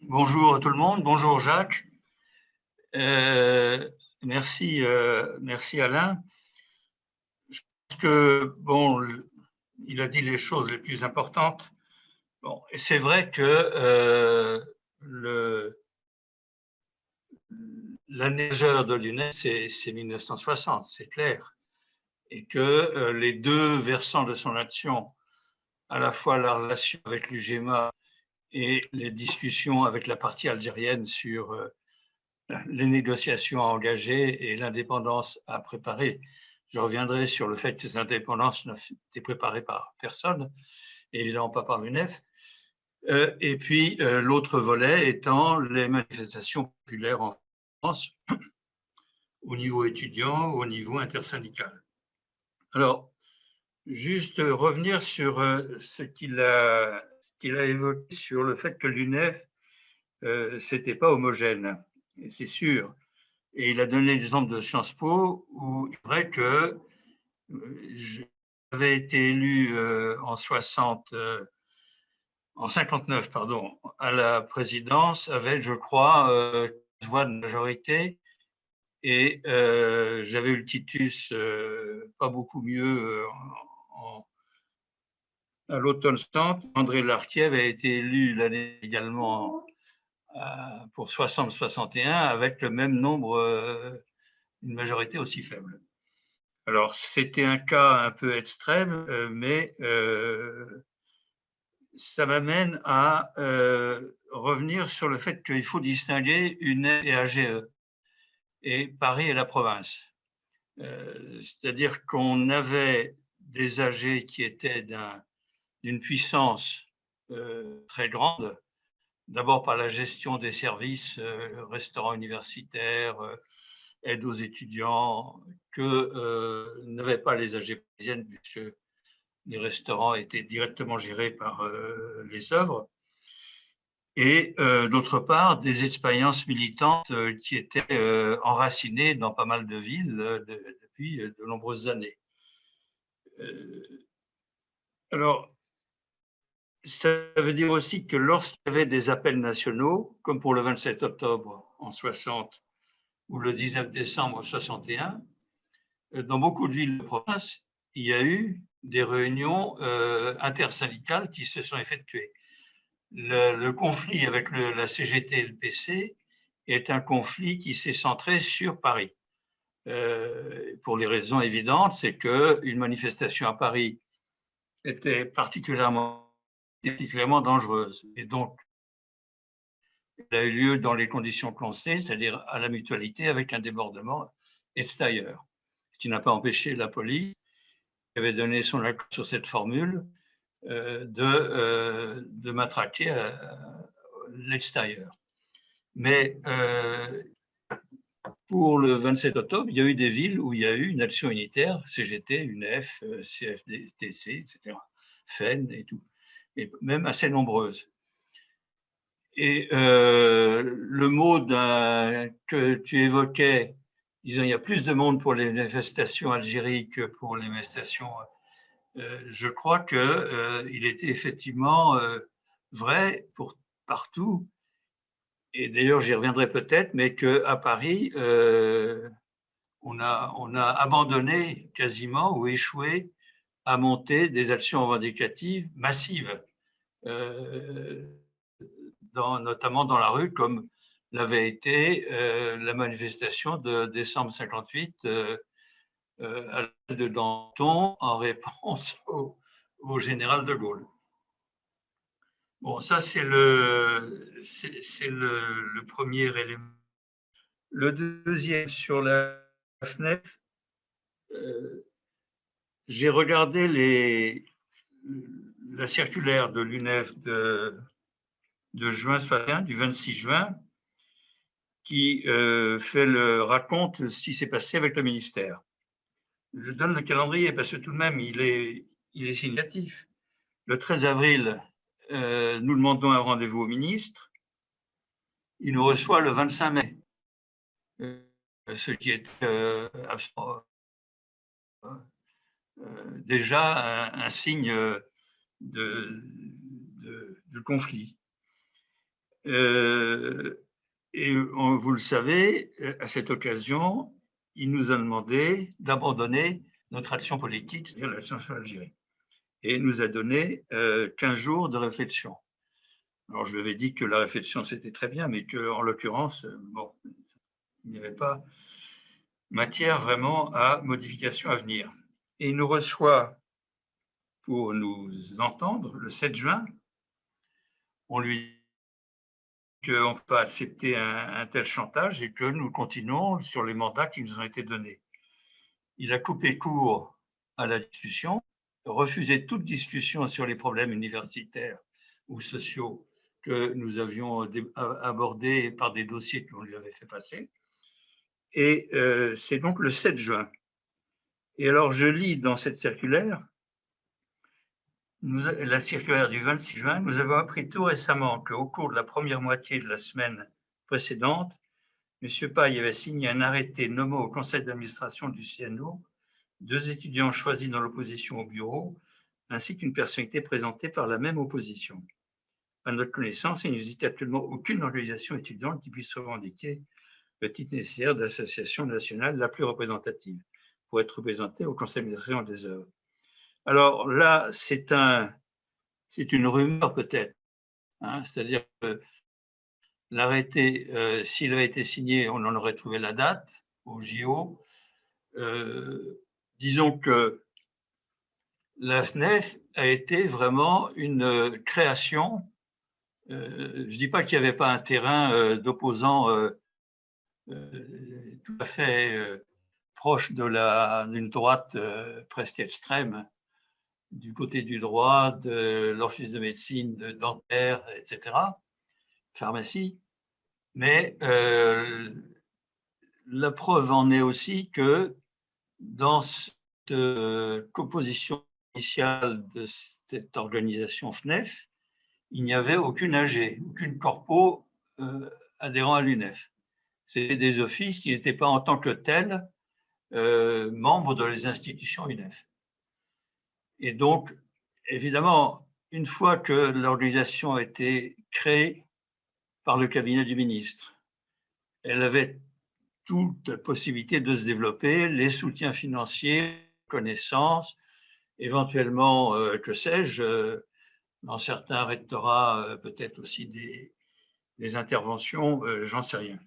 Bonjour à tout le monde, bonjour Jacques. Merci Alain. Je pense que, bon, il a dit les choses les plus importantes. Bon, et c'est vrai que l'année majeure de l'UNEF, c'est 1960, c'est clair. Et que les deux versants de son action, à la fois la relation avec l'UGMA et les discussions avec la partie algérienne sur les négociations à engager et l'indépendance à préparer. Je reviendrai sur le fait que ces indépendances n'étaient préparées par personne, et évidemment pas par l'UNEF. Et puis l'autre volet étant les manifestations populaires en France, au niveau étudiant, au niveau intersyndical. Alors, juste revenir sur ce qu'il a évoqué sur le fait que l'UNEF, c'était pas homogène, c'est sûr. Et il a donné l'exemple de Sciences Po, où il est vrai que j'avais été élu en 59, pardon, à la présidence avec, je crois, 15 voix de majorité. Et j'avais eu le Titus pas beaucoup mieux à l'automne 60. André Larquier avait été élu l'année également pour 60-61 avec le même nombre, une majorité aussi faible. Alors, c'était un cas un peu extrême, mais ça m'amène à revenir sur le fait qu'il faut distinguer UNEF et AGE, et Paris et la province. C'est-à-dire qu'on avait des AG qui étaient d'une puissance très grande, d'abord par la gestion des services, restaurants universitaires, aide aux étudiants, que n'avaient pas les AG parisiennes, puisque les restaurants étaient directement gérés par les œuvres. Et d'autre part, des expériences militantes qui étaient enracinées dans pas mal de villes depuis de nombreuses années. Alors, ça veut dire aussi que lorsqu'il y avait des appels nationaux, comme pour le 27 octobre en 60 ou le 19 décembre 61, dans beaucoup de villes de province, il y a eu des réunions intersyndicales qui se sont effectuées. Le conflit avec la CGT et le PC est un conflit qui s'est centré sur Paris. Pour les raisons évidentes, c'est qu'une manifestation à Paris était particulièrement dangereuse. Et donc, elle a eu lieu dans les conditions que l'on sait, c'est-à-dire à la mutualité avec un débordement extérieur. Ce qui n'a pas empêché la police, qui avait donné son accord sur cette formule, de matraquer l'extérieur. Mais pour le 27 octobre, il y a eu des villes où il y a eu une action unitaire, CGT, UNEF, CFDTC, etc., FEN et tout, et même assez nombreuses. Et le mot que tu évoquais, disant il y a plus de monde pour les manifestations Algérie que pour les manifestations, je crois qu'il était effectivement vrai pour partout. Et d'ailleurs, j'y reviendrai peut-être, mais qu'à Paris, on a abandonné quasiment ou échoué à monter des actions revendicatives massives, notamment dans la rue, comme l'avait été la manifestation de décembre 58 à l'île de Danton en réponse au général de Gaulle. Bon, ça, c'est le premier élément. Le deuxième, sur la FNEF, j'ai regardé la circulaire de l'UNEF de juin 61, du 26 juin, qui raconte ce qui s'est passé avec le ministère. Je donne le calendrier parce que tout de même, il est significatif. Le 13 avril, nous demandons un rendez-vous au ministre. Il nous reçoit le 25 mai, ce qui est déjà un signe de conflit. Et vous le savez, à cette occasion, il nous a demandé d'abandonner notre action politique, c'est-à-dire l'action sur l'Algérie. Et il nous a donné 15 jours de réflexion. Alors, je lui avais dit que la réflexion, c'était très bien, mais qu'en l'occurrence, bon, il n'y avait pas matière vraiment à modification à venir. Et il nous reçoit pour nous entendre le 7 juin. On lui dit qu'on ne peut pas accepter un tel chantage et que nous continuons sur les mandats qui nous ont été donnés. Il a coupé court à la discussion, refusé toute discussion sur les problèmes universitaires ou sociaux que nous avions abordés par des dossiers qu'on lui avait fait passer. Et c'est donc le 7 juin. Et alors, je lis dans cette circulaire, la circulaire du 26 juin, nous avons appris tout récemment qu'au cours de la première moitié de la semaine précédente, M. Paille avait signé un arrêté nommant au conseil d'administration du CNO 2 étudiants choisis dans l'opposition au bureau, ainsi qu'une personnalité présentée par la même opposition. À notre connaissance, il n'existe actuellement aucune organisation étudiante qui puisse revendiquer le titre nécessaire d'association nationale la plus représentative pour être représentée au conseil d'administration des œuvres. Alors là, c'est une rumeur peut-être, hein, c'est-à-dire que l'arrêté, s'il avait été signé, on en aurait trouvé la date au JO. Disons que la FNEF a été vraiment une création. Je ne dis pas qu'il n'y avait pas un terrain d'opposants tout à fait proche d'une droite presque extrême, du côté du droit, de l'office de médecine, de dentaire, etc., pharmacie. Mais la preuve en est aussi que dans cette composition initiale de cette organisation FNEF, il n'y avait aucune AG, aucune corpo adhérent à l'UNEF. C'était des offices qui n'étaient pas en tant que tels membres de les institutions UNEF. Et donc, évidemment, une fois que l'organisation a été créée par le cabinet du ministre, elle avait toute possibilité de se développer, les soutiens financiers, connaissances, éventuellement, que sais-je, dans certains rectorats, peut-être aussi des interventions, j'en sais rien.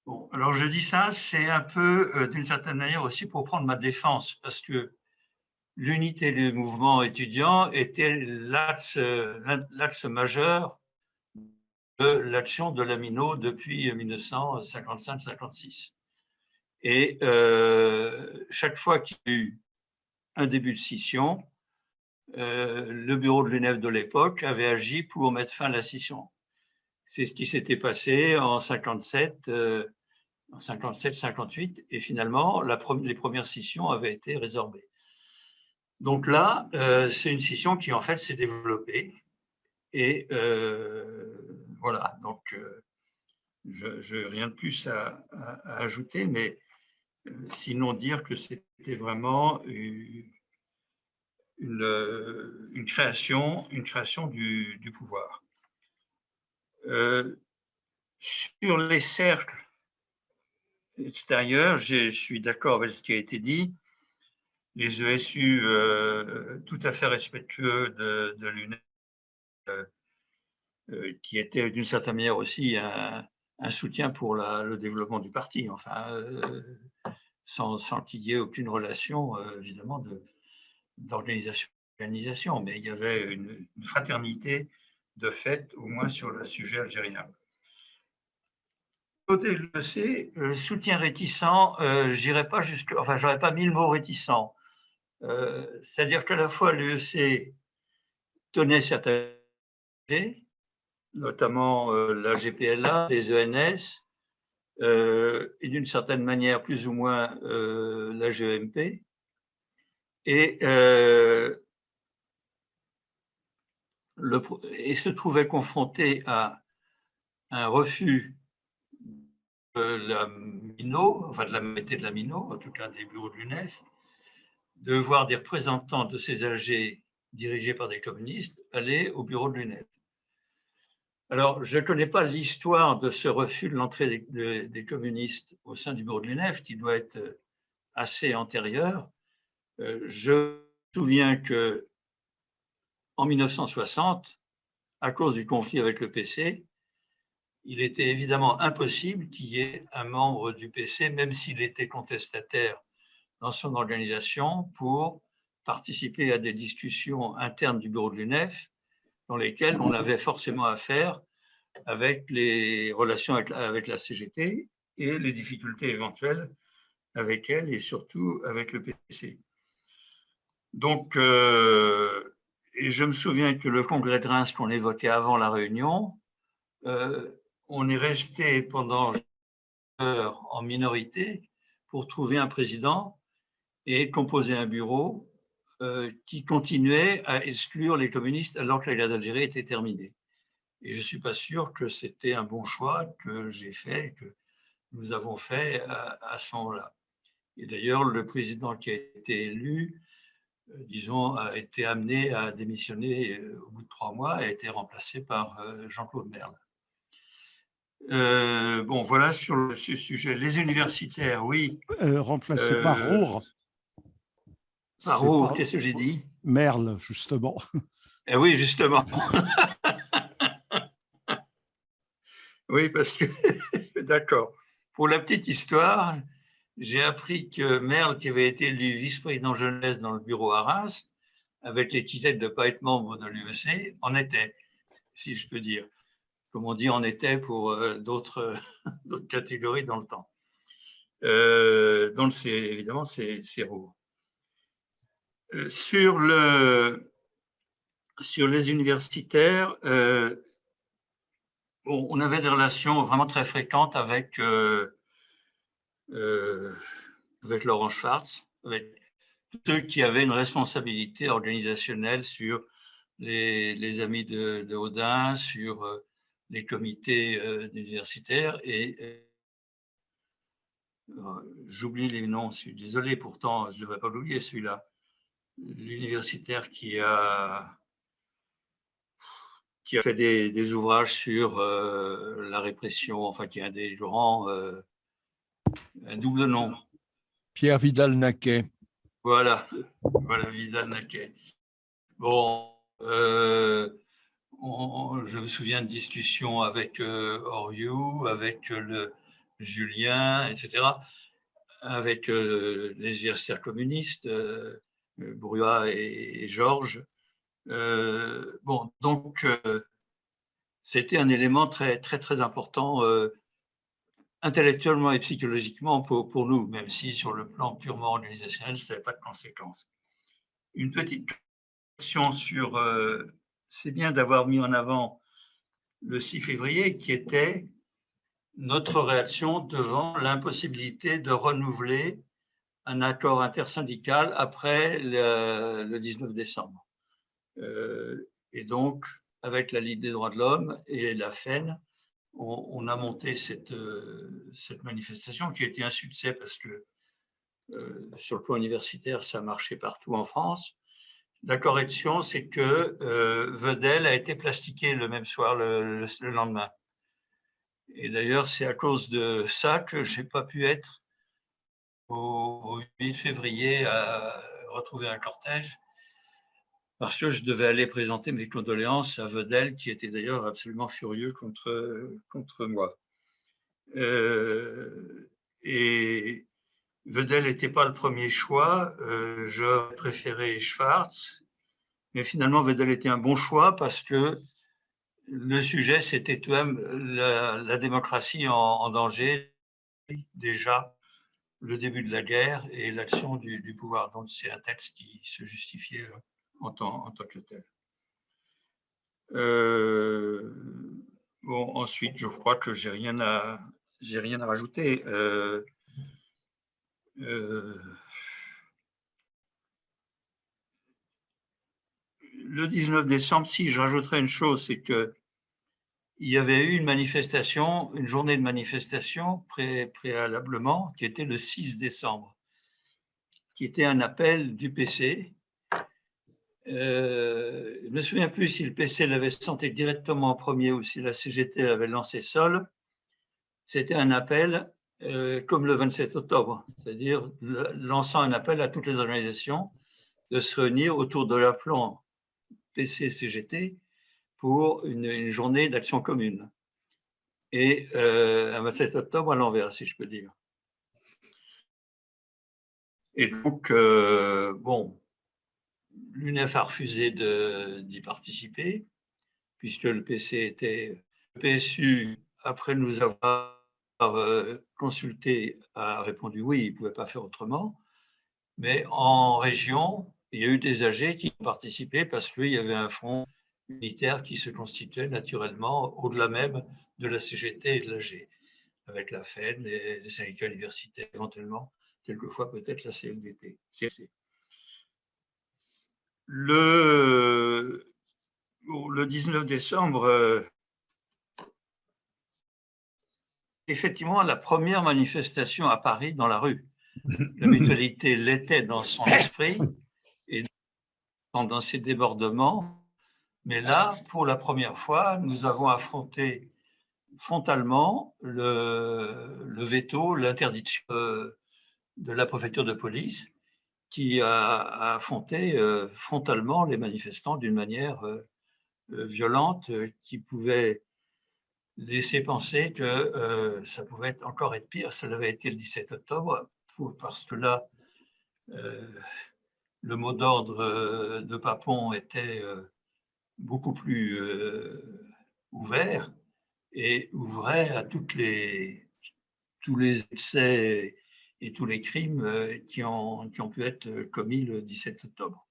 Bon, alors je dis ça, c'est un peu, d'une certaine manière aussi pour prendre ma défense, parce que l'unité du mouvement étudiant était l'axe majeur de l'action de Lamino depuis 1955-56. Et chaque fois qu'il y a eu un début de scission, le bureau de l'UNEF de l'époque avait agi pour mettre fin à la scission. C'est ce qui s'était passé en 57, 58, et finalement, les premières scissions avaient été résorbées. Donc là, c'est une scission qui en fait s'est développée. Et voilà, donc je n'ai rien de plus à ajouter, mais sinon dire que c'était vraiment une création du pouvoir. Sur les cercles extérieurs, je suis d'accord avec ce qui a été dit. Les ESU, tout à fait respectueux de l'UNEF, qui était d'une certaine manière aussi un soutien pour le développement du parti, enfin, sans qu'il y ait aucune relation, évidemment, d'organisation, mais il y avait une fraternité de fait, au moins sur le sujet algérien. Côté de l'EC, soutien réticent, j'irais pas jusque, enfin, j'aurais pas mis le mot réticent. C'est-à-dire qu'à la fois l'EC tenait certaines, notamment la GPLA, les ENS, et d'une certaine manière plus ou moins la GEMP, et se trouvait confronté à un refus de la MINO, enfin de la majorité de la MINO, en tout cas des bureaux de l'UNEF, de voir des représentants de ces AG dirigés par des communistes aller au bureau de l'UNEF. Alors, je ne connais pas l'histoire de ce refus de l'entrée des communistes au sein du bureau de l'UNEF, qui doit être assez antérieur. Je me souviens que en 1960, à cause du conflit avec le PC, il était évidemment impossible qu'il y ait un membre du PC, même s'il était contestataire dans son organisation, pour participer à des discussions internes du bureau de l'UNEF, dans lesquelles on avait forcément affaire avec les relations avec la CGT et les difficultés éventuelles avec elle et surtout avec le PC. Donc, et je me souviens que le congrès de Reims qu'on évoquait avant la réunion, on est resté pendant une heure en minorité pour trouver un président et composer un bureau qui continuait à exclure les communistes alors que la guerre d'Algérie était terminée. Et je ne suis pas sûr que c'était un bon choix que j'ai fait, que nous avons fait à ce moment-là. Et d'ailleurs, le président qui a été élu, disons, a été amené à démissionner au bout de 3 mois et a été remplacé par Jean-Claude Merle. Bon, voilà sur ce sujet. Les universitaires, oui. Remplacé par Roure. Par Roure, qu'est-ce que j'ai dit? Merle, justement. Eh oui, justement. Oui, parce que, d'accord. Pour la petite histoire, j'ai appris que Merle, qui avait été élu vice-président jeunesse dans le bureau à Reims, avec l'étiquette de ne pas être membre de l'UEC, en était, si je peux dire. Comme on dit, en était pour d'autres catégories dans le temps. Donc, évidemment, c'est Roure. Sur les universitaires, on avait des relations vraiment très fréquentes avec Laurent Schwartz, avec ceux qui avaient une responsabilité organisationnelle sur les amis de Odin, sur les comités universitaires. Et j'oublie les noms, je suis désolé, pourtant je ne devrais pas l'oublier celui-là. L'universitaire qui a fait des ouvrages sur la répression, enfin qui a des grands, un double nom. Pierre Vidal-Naquet. Voilà, Vidal-Naquet. Bon, je me souviens de discussions avec Oriou, avec Julien, etc., avec les universitaires communistes, Brouillat et Georges. Bon, donc, c'était un élément très, très, très important intellectuellement et psychologiquement pour nous, même si sur le plan purement organisationnel, ça n'avait pas de conséquences. Une petite question sur, c'est bien d'avoir mis en avant le 6 février, qui était notre réaction devant l'impossibilité de renouveler un accord intersyndical après le 19 décembre. Et donc, avec la Ligue des droits de l'homme et la FEN, on a monté cette manifestation qui a été un succès parce que sur le plan universitaire, ça a marché partout en France. La correction, c'est que Vedel a été plastiqué le même soir, le lendemain. Et d'ailleurs, c'est à cause de ça que je n'ai pas pu être au 8 février à retrouver un cortège, parce que je devais aller présenter mes condoléances à Vedel, qui était d'ailleurs absolument furieux contre moi. Et Vedel n'était pas le premier choix. J'aurais préféré Schwarz, mais finalement, Vedel était un bon choix parce que le sujet, c'était tout de même la démocratie en danger, déjà le début de la guerre et l'action du pouvoir. Donc, c'est un texte qui se justifiait en tant que tel. Bon, ensuite, je crois que j'ai rien à rajouter. Le 19 décembre, si, je rajouterais une chose, c'est que il y avait eu une manifestation, une journée de manifestation préalablement, qui était le 6 décembre, qui était un appel du PC. Je ne me souviens plus si le PC l'avait senti directement en premier ou si la CGT l'avait lancé seule. C'était un appel comme le 27 octobre, c'est-à-dire lançant un appel à toutes les organisations de se réunir autour de leur plan PC-CGT pour une journée d'action commune. Et un 27 octobre à l'envers, si je peux dire. Et donc, bon, l'UNEF a refusé d'y participer, puisque le PC était... Le PSU, après nous avoir consulté, a répondu oui, il ne pouvait pas faire autrement. Mais en région, il y a eu des AG qui ont participé parce qu'il y avait un front unitaire qui se constituait naturellement au-delà même de la CGT et de l'AG, avec la FEN, les syndicats universitaires éventuellement, quelquefois peut-être la CFDT. Le 19 décembre, effectivement, la première manifestation à Paris dans la rue. La mutualité l'était dans son esprit et dans ses débordements. Mais là, pour la première fois, nous avons affronté frontalement le veto, l'interdiction de la préfecture de police qui a affronté frontalement les manifestants d'une manière violente qui pouvait laisser penser que ça pouvait encore être pire. Ça l'avait été le 17 octobre, parce que là, le mot d'ordre de Papon était beaucoup plus ouvert et ouvrait à tous les excès et tous les crimes qui ont pu être commis le 17 octobre.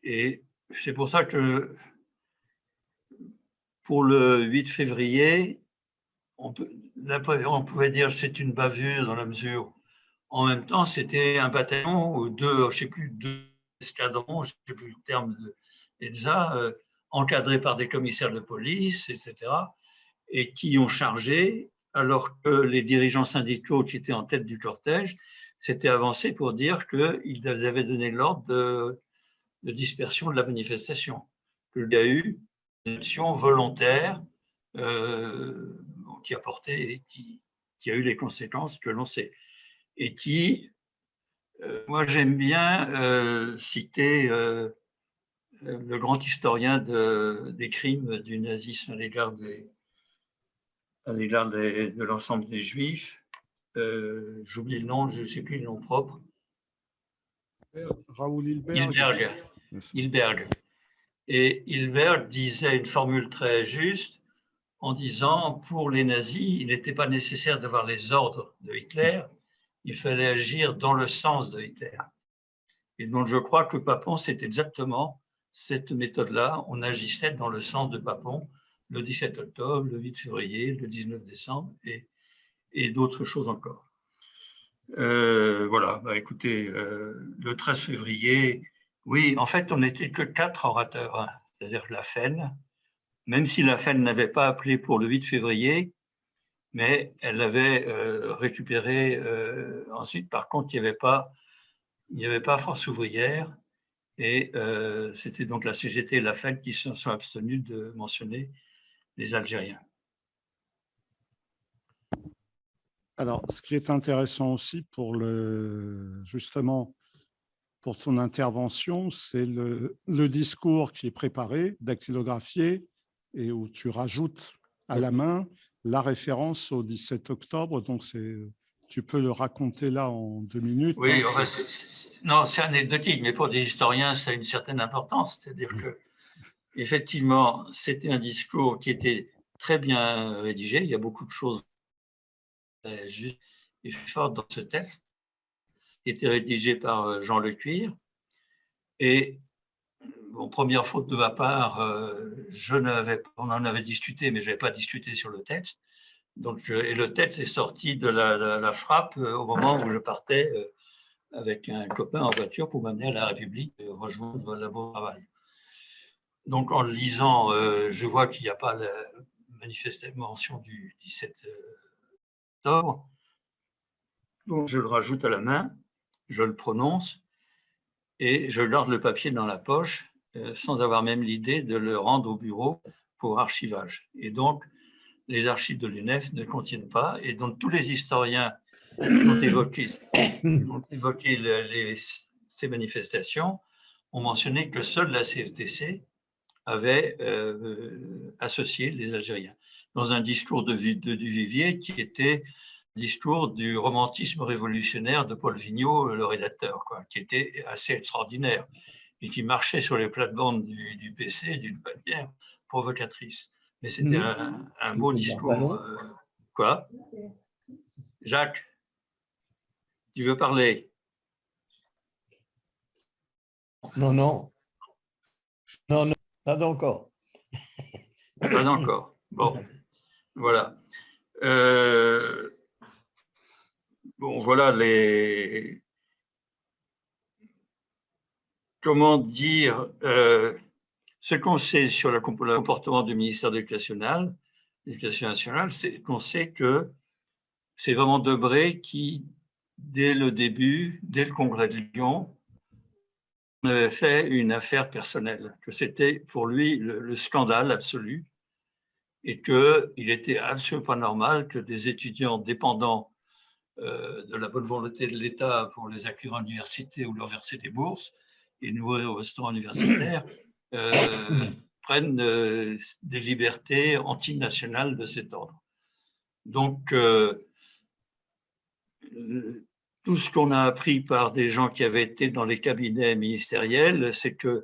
Et c'est pour ça que pour le 8 février, on pouvait dire que c'est une bavure dans la mesure. En même temps, c'était un bataillon ou deux, je ne sais plus, deux escadrons, je ne sais plus le terme de l'ENSA, encadrés par des commissaires de police, etc., et qui ont chargé, alors que les dirigeants syndicaux qui étaient en tête du cortège s'étaient avancés pour dire qu'ils avaient donné l'ordre de dispersion de la manifestation, qu'il y a eu une action volontaire qui a porté, qui a eu les conséquences que l'on sait, et qui, moi j'aime bien citer le grand historien des crimes du nazisme à l'égard de l'ensemble des Juifs. J'oublie le nom, je ne sais plus le nom propre. Raoul Hilberg. Hilberg. Et Hilberg disait une formule très juste en disant, pour les nazis, il n'était pas nécessaire d'avoir les ordres de Hitler, il fallait agir dans le sens de Hitler. Et donc je crois que Papon, c'est exactement cette méthode-là, on agissait dans le sens de Papon le 17 octobre, le 8 février, le 19 décembre et d'autres choses encore. Voilà, bah, écoutez, le 13 février, oui, en fait, on n'était que 4 orateurs, hein, c'est-à-dire que la FEN, même si la FEN n'avait pas appelé pour le 8 février, mais elle avait récupéré ensuite. Par contre, il n'y avait pas Force ouvrière, et c'était donc la CGT et la FEN qui se sont abstenus de mentionner les Algériens. Alors, ce qui est intéressant aussi justement pour ton intervention, c'est le discours qui est préparé, dactylographié, et où tu rajoutes à la main la référence au 17 octobre. Donc, tu peux le raconter là en 2 minutes. Oui, hein, non, c'est anecdotique, mais pour des historiens, ça a une certaine importance. C'est-à-dire que, effectivement, c'était un discours qui était très bien rédigé. Il y a beaucoup de choses justes et fortes dans ce texte, qui était rédigé par Jean Lecuir. Et bon, première faute de ma part, on en avait discuté, mais je n'avais pas discuté sur le texte. Donc, et le texte est sorti de la frappe au moment où je partais avec un copain en voiture pour m'amener à la République rejoindre la Beau Travail. Donc, en le lisant, je vois qu'il n'y a pas la manifeste mention du 17 octobre. Donc, je le rajoute à la main, je le prononce et je garde le papier dans la poche sans avoir même l'idée de le rendre au bureau pour archivage. Et donc, les archives de l'UNEF ne contiennent pas, et donc tous les historiens qui ont évoqué ces manifestations ont mentionné que seule la CFTC avait associé les Algériens dans un discours de Duvivier qui était le discours du romantisme révolutionnaire de Paul Vigneault, le rédacteur, quoi, qui était assez extraordinaire et qui marchait sur les plates-bandes du PC d'une manière provocatrice. Mais c'était un beau discours. Quoi? Jacques, tu veux parler? Non, non. Non, non, pas encore. Pas encore. Bon, voilà. Bon, voilà les. Comment dire ce qu'on sait sur le comportement du ministère de l'Éducation nationale, c'est qu'on sait que c'est vraiment Debré qui, dès le début, dès le congrès de Lyon, avait fait une affaire personnelle, que c'était pour lui le scandale absolu et qu'il était absolument pas normal que des étudiants dépendants de la bonne volonté de l'État pour les accueillir à l'université ou leur verser des bourses et nourrir au restaurant universitaire prennent des libertés antinationales de cet ordre. Donc, tout ce qu'on a appris par des gens qui avaient été dans les cabinets ministériels, c'est que,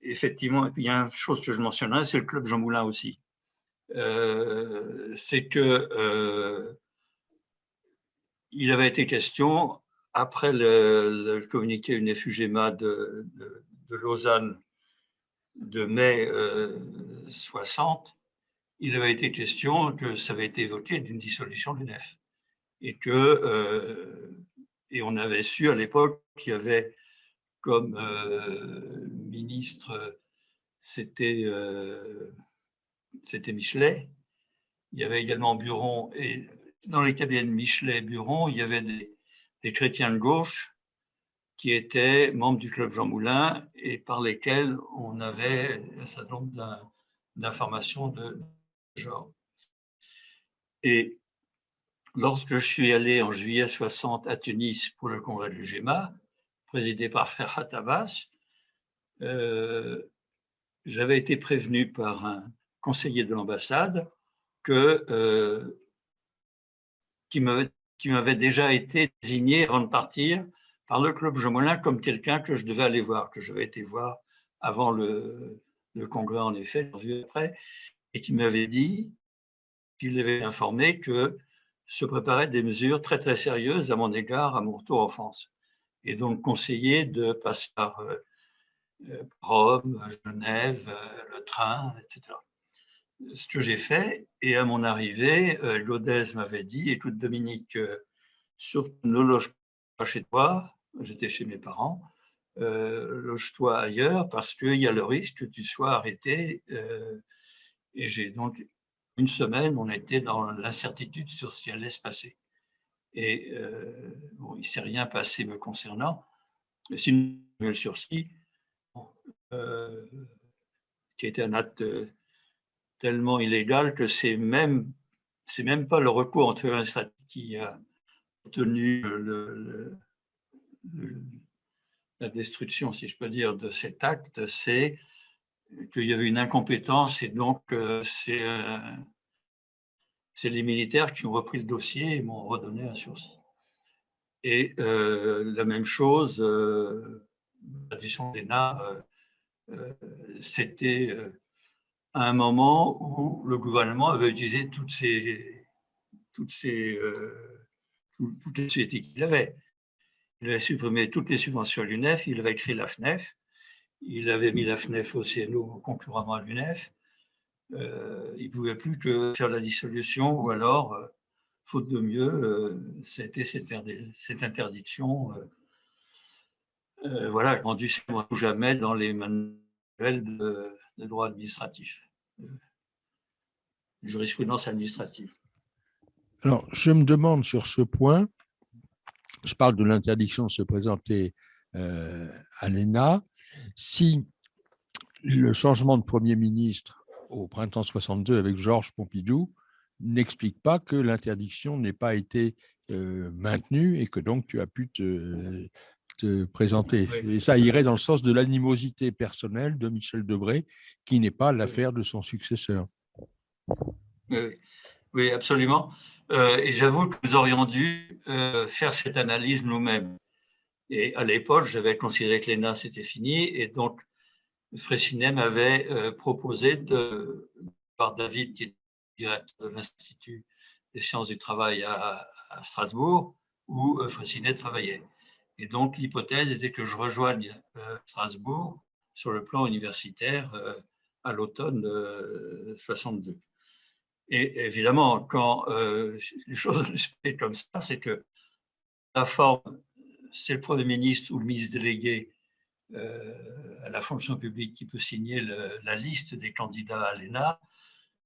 effectivement, il y a une chose que je mentionnerai, c'est le Club Jean Moulin aussi. C'est que il avait été question, après le communiqué UNEF-UGEMA de Lausanne de mai 60, il avait été question que ça avait été évoqué d'une dissolution de l'UNEF. Et on avait su à l'époque qu'il y avait comme ministre, c'était Michelet. Il y avait également Buron, et dans les cabinets de Michelet et Buron, il y avait des chrétiens de gauche qui étaient membres du Club Jean Moulin et par lesquels on avait un certain nombre d'informations de genre. Et lorsque je suis allé en juillet 60 à Tunis pour le congrès de l'UGEMA, présidé par Ferhat Abbas, j'avais été prévenu par un conseiller de l'ambassade qui m'avait déjà été désigné avant de partir par le Club Jean Moulin comme quelqu'un que je devais aller voir, que j'avais été voir avant le congrès en effet, vu après, et qui m'avait dit qu'il avait informé que se préparaient des mesures très très sérieuses à mon égard à mon retour en France. Et donc conseillé de passer par Rome, Genève, le train, etc. Ce que j'ai fait, et à mon arrivée, Gaudez m'avait dit, écoute Dominique, surtout ne loge pas chez toi, j'étais chez mes parents, loge-toi ailleurs parce qu'il y a le risque que tu sois arrêté. Et j'ai donc une semaine, on était dans l'incertitude sur ce qui allait se passer. Et bon, il ne s'est rien passé me concernant. Sinon, le sursis, qui était un acte tellement illégal que c'est même pas le recours en tribunal administratif qui a obtenu la destruction, si je peux dire, de cet acte, c'est qu'il y avait une incompétence et donc c'est les militaires qui ont repris le dossier et m'ont redonné un sursis. Et la même chose, la décision de l'ENA, c'était à un moment où le gouvernement avait utilisé toutes les sociétés qu'il avait. Il avait supprimé toutes les subventions à l'UNEF, il avait créé la FNEF, il avait mis la FNEF au CNO concurremment à l'UNEF. Il ne pouvait plus que faire la dissolution ou alors, faute de mieux, c'était cette interdiction voilà, rendue ou jamais dans les manuels de droit administratif, de jurisprudence administrative. Alors, je me demande sur ce point, je parle de l'interdiction de se présenter à l'ENA, si le changement de Premier ministre au printemps 62 avec Georges Pompidou n'explique pas que l'interdiction n'ait pas été maintenue et que donc tu as pu te présenter. Oui. Et ça irait dans le sens de l'animosité personnelle de Michel Debré, qui n'est pas l'affaire de son successeur. Oui, absolument. Et j'avoue que nous aurions dû faire cette analyse nous-mêmes. Et à l'époque, j'avais considéré que l'ENA, c'était fini. Et donc, Freycinet m'avait proposé par David, qui est directeur de l'Institut des sciences du travail à Strasbourg, où Freycinet travaillait. Et donc, l'hypothèse était que je rejoigne Strasbourg sur le plan universitaire à l'automne 62. Et évidemment, quand les choses se passent comme ça, c'est que la forme, c'est le Premier ministre ou le ministre délégué à la fonction publique qui peut signer la liste des candidats à l'ENA.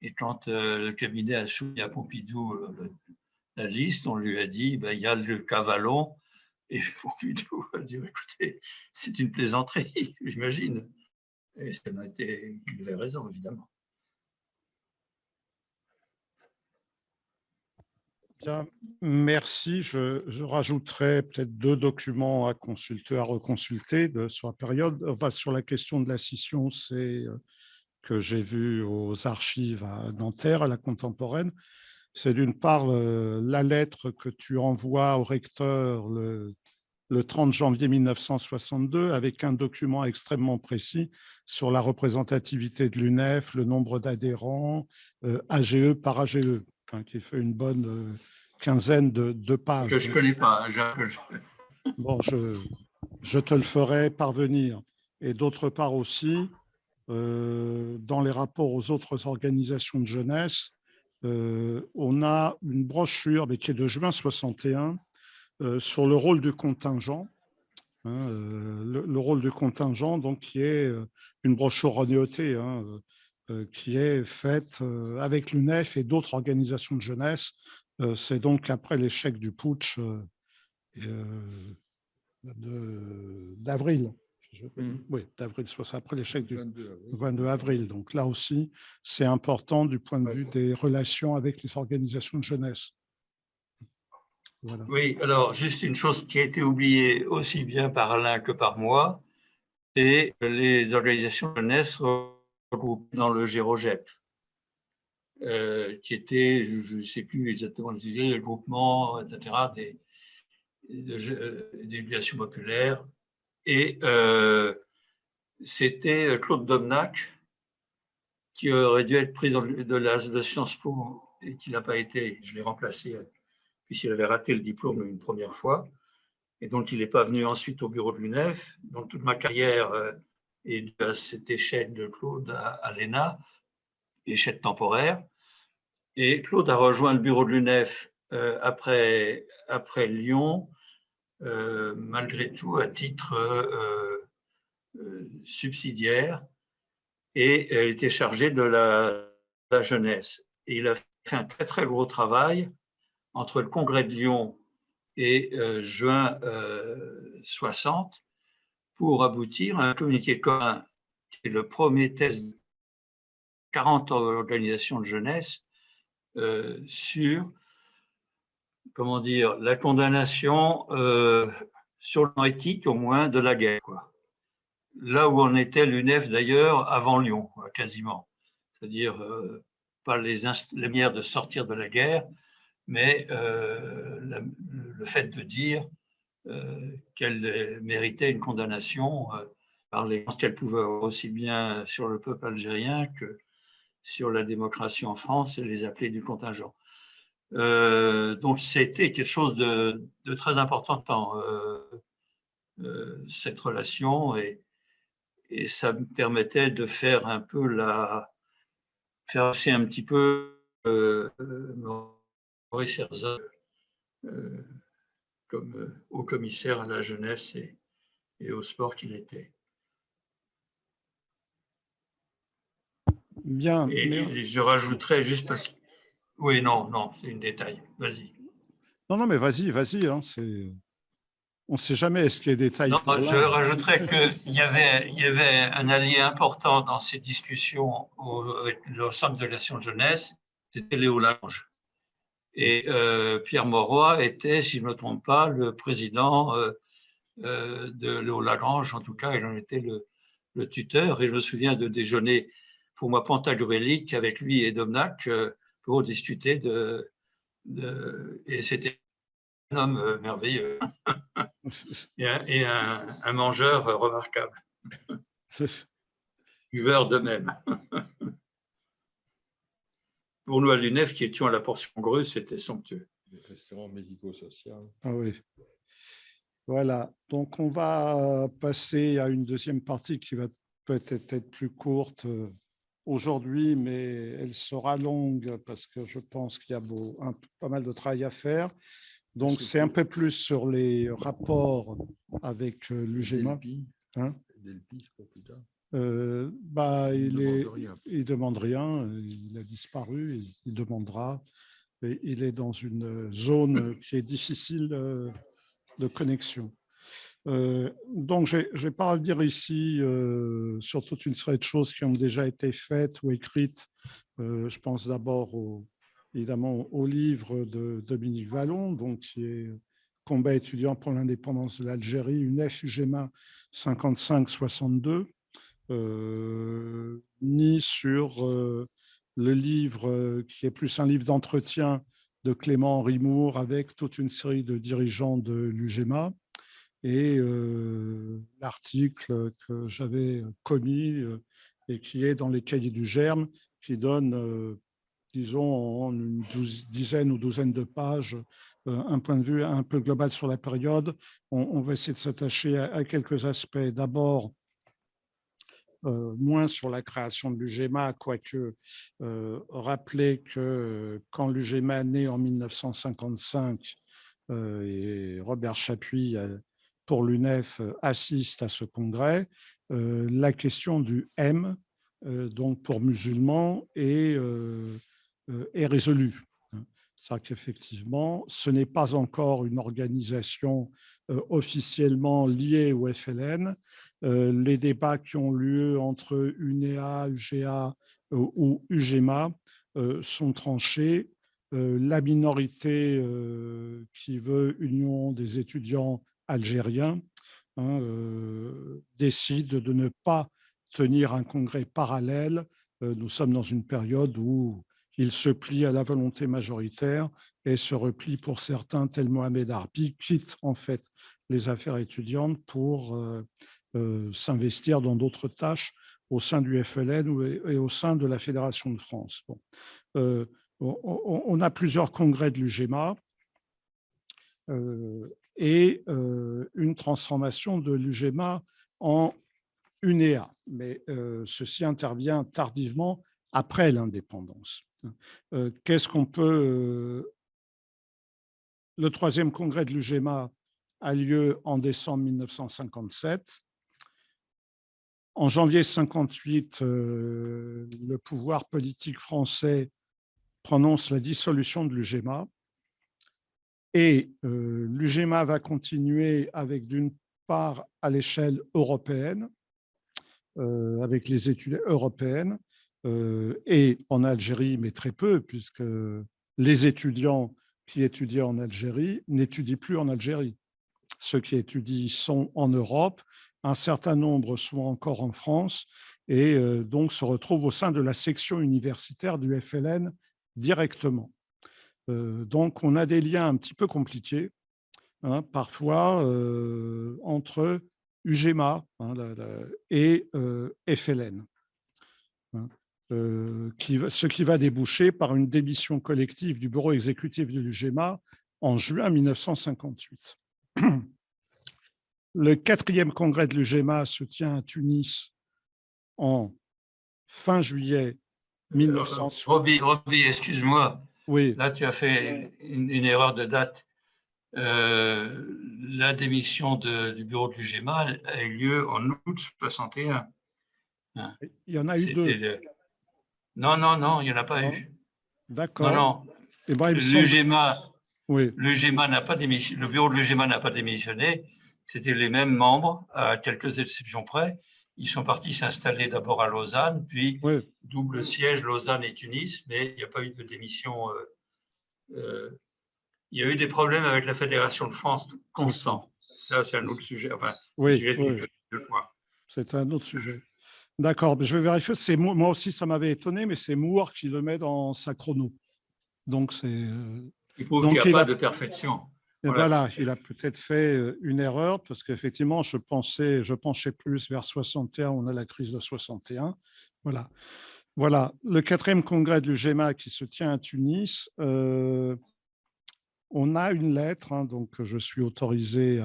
Et quand le cabinet a soumis à Pompidou la liste, on lui a dit, il y a le Cavallon. Et Pompidou a dit, écoutez, c'est une plaisanterie, j'imagine. Et ça m'a été, il avait raison, évidemment. Bien, merci. Je rajouterai peut-être 2 documents à consulter, à reconsulter sur la période. Enfin, sur la question de la scission, c'est que j'ai vu aux archives à Nanterre, à la Contemporaine. C'est d'une part la lettre que tu envoies au recteur le 30 janvier 1962 avec un document extrêmement précis sur la représentativité de l'UNEF, le nombre d'adhérents, AGE par AGE, qui fait une bonne quinzaine de pages. Que je ne connais pas. Bon, je te le ferai parvenir. Et d'autre part aussi, dans les rapports aux autres organisations de jeunesse, on a une brochure mais qui est de juin 61 sur le rôle du contingent. Le rôle du contingent, donc, qui est une brochure renotée, qui est faite avec l'UNEF et d'autres organisations de jeunesse. C'est donc après l'échec du putsch d'avril. Oui, d'avril, c'est après l'échec du 22 avril. Donc là aussi, c'est important du point de vue des relations avec les organisations de jeunesse. Voilà. Oui, alors juste une chose qui a été oubliée aussi bien par Alain que par moi, c'est les organisations de jeunesse regroupées dans le GEROGEP, qui était, je ne sais plus exactement les groupements, etc., des éducations populaires. Et c'était Claude Domnac, qui aurait dû être président de Sciences Po et qui n'a pas été. Je l'ai remplacé puisqu'il avait raté le diplôme une première fois. Et donc, il n'est pas venu ensuite au bureau de l'UNEF. Donc, toute ma carrière et dû à cet échec de Claude à l'ENA, échec temporaire. Et Claude a rejoint le bureau de l'UNEF après Lyon, malgré tout à titre subsidiaire, et il était chargé de la jeunesse. Et il a fait un très très gros travail entre le congrès de Lyon et juin 60 pour aboutir à un communiqué commun qui est le premier test de 40 organisations de jeunesse sur, comment dire, la condamnation sur le plan éthique au moins de la guerre, quoi. Là où en était l'UNEF d'ailleurs avant Lyon, quoi, quasiment. C'est-à-dire pas les manières de sortir de la guerre, mais le fait de dire qu'elle méritait une condamnation par les qu'elle pouvait avoir aussi bien sur le peuple algérien que sur la démocratie en France et les appelés du contingent. Donc c'était quelque chose de très important dans cette relation, et ça me permettait de faire un peu faire aussi un petit peu Maurice Herzog comme haut commissaire à la jeunesse et au sport qu'il était. Bien. Et je rajouterais juste parce que... Oui, non, c'est un détail. Vas-y. Non, mais vas-y. Hein, on ne sait jamais ce qui est détail. Non, je rajouterais qu'il y avait un allié important dans ces discussions avec le Centre de l'action de jeunesse, c'était Léo Lagrange. Et Pierre Mauroy était, si je ne me trompe pas, le président de Léo Lagrange. En tout cas, il en était le tuteur. Et je me souviens de déjeuner, pour moi, pantagruélique avec lui et Domnac pour discuter et c'était un homme merveilleux et un mangeur remarquable. Buveur de même. Pour nous à l'UNEF, qui étions à la portion Greux, c'était somptueux. Le restaurant médico-social. Ah oui. Voilà. Donc, on va passer à une deuxième partie qui va peut-être être plus courte aujourd'hui, mais elle sera longue parce que je pense qu'il y a pas mal de travail à faire. Donc, c'est un peu plus sur les rapports avec l'UGEMA. Hein? Delpi, je crois, plus tard. Il demande rien, il a disparu, il demandera. Et il est dans une zone qui est difficile de connexion. Donc, je ne vais pas revenir ici sur toute une série de choses qui ont déjà été faites ou écrites. Je pense d'abord évidemment au livre de Dominique Vallon, donc, qui est Combat étudiant pour l'indépendance de l'Algérie, UNEF UGEMA 55-62, ni sur le livre qui est plus un livre d'entretien de Clément Henri Moore avec toute une série de dirigeants de l'UGEMA, et l'article que j'avais commis et qui est dans les cahiers du Germe, qui donne, disons, en une dizaine ou douzaine de pages, un point de vue un peu global sur la période. On va essayer de s'attacher à quelques aspects. D'abord, moins sur la création de l'UGEMA, quoique rappeler que quand l'UGEMA naît en 1955, et Robert Chapuis pour l'UNEF assiste à ce congrès, la question du M, donc pour musulmans, est résolue. C'est-à-dire qu'effectivement, ce n'est pas encore une organisation officiellement liée au FLN. Les débats qui ont lieu entre UNEA, UGA ou UGEMA sont tranchés. La minorité qui veut Union des étudiants algériens décide de ne pas tenir un congrès parallèle. Nous sommes dans une période où il se plie à la volonté majoritaire et se replie pour certains, tel Mohamed Harbi, quitte en fait les affaires étudiantes pour s'investir dans d'autres tâches au sein du FLN et au sein de la Fédération de France. Bon. On a plusieurs congrès de l'UGEMA et une transformation de l'UGEMA en UNEA, mais ceci intervient tardivement après l'indépendance. Qu'est-ce qu'on peut... le troisième congrès de l'UGEMA a lieu en décembre 1957. En janvier 1958, le pouvoir politique français prononce la dissolution de l'UGEMA et l'UGEMA va continuer avec, d'une part, à l'échelle européenne, avec les études européennes, et en Algérie, mais très peu, puisque les étudiants qui étudiaient en Algérie n'étudient plus en Algérie. Ceux qui étudient sont en Europe, un certain nombre sont encore en France, et donc se retrouvent au sein de la section universitaire du FLN directement. Donc, on a des liens un petit peu compliqués, hein, parfois, entre UGEMA, hein, et FLN, hein, ce qui va déboucher par une démission collective du bureau exécutif de l'UGEMA en juin 1958. Le 4e congrès de l'UGEMA se tient à Tunis en fin juillet 1960. Roby, excuse-moi. Oui. Là, tu as fait une erreur de date. La démission du bureau de l'UGEMA a eu lieu en août 61. Il y en a eu deux. Non, il n'y en a pas eu. D'accord. Non. Eh ben, l'UGEMA, oui. n'a pas démissionné, le bureau de l'UGEMA n'a pas démissionné. C'était les mêmes membres, à quelques exceptions près. Ils sont partis s'installer d'abord à Lausanne, puis double siège Lausanne et Tunis, mais il n'y a pas eu de démission. Il y a eu des problèmes avec la Fédération de France constants. Ça, c'est un autre sujet. Enfin, c'est un autre sujet. D'accord, je vais vérifier. Moi aussi, ça m'avait étonné, mais c'est Moore qui le met dans sa chrono. Donc, c'est. Il prouve qu'il n'y a pas de perfection. Voilà, il a peut-être fait une erreur parce qu'effectivement, je penchais plus vers 61, on a la crise de 61. Voilà. Le 4e congrès de l'UGEMA qui se tient à Tunis. On a une lettre, hein, donc, que je suis autorisé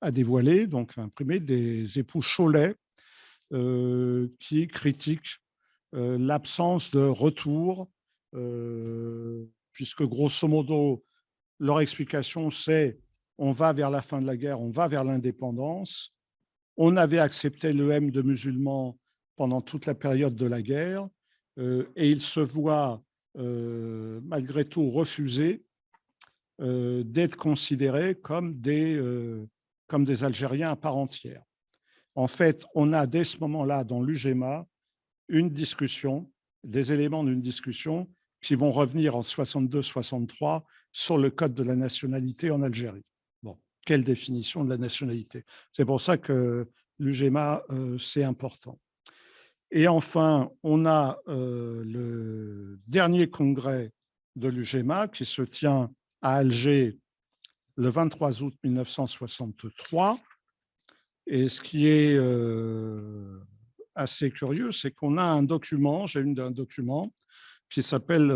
à dévoiler, donc imprimée, des époux Cholet, qui critiquent l'absence de retour, puisque grosso modo, leur explication, c'est on va vers la fin de la guerre, on va vers l'indépendance. On avait accepté le M de musulmans pendant toute la période de la guerre, et ils se voient malgré tout refuser d'être considérés comme des Algériens à part entière. En fait, on a dès ce moment-là dans l'UGEMA une discussion, des éléments d'une discussion qui vont revenir en 62-63 sur le code de la nationalité en Algérie. Bon, quelle définition de la nationalité? C'est pour ça que l'UGEMA, c'est important. Et enfin, on a le dernier congrès de l'UGEMA qui se tient à Alger le 23 août 1963. Et ce qui est assez curieux, c'est qu'on a un document, j'ai un document qui s'appelle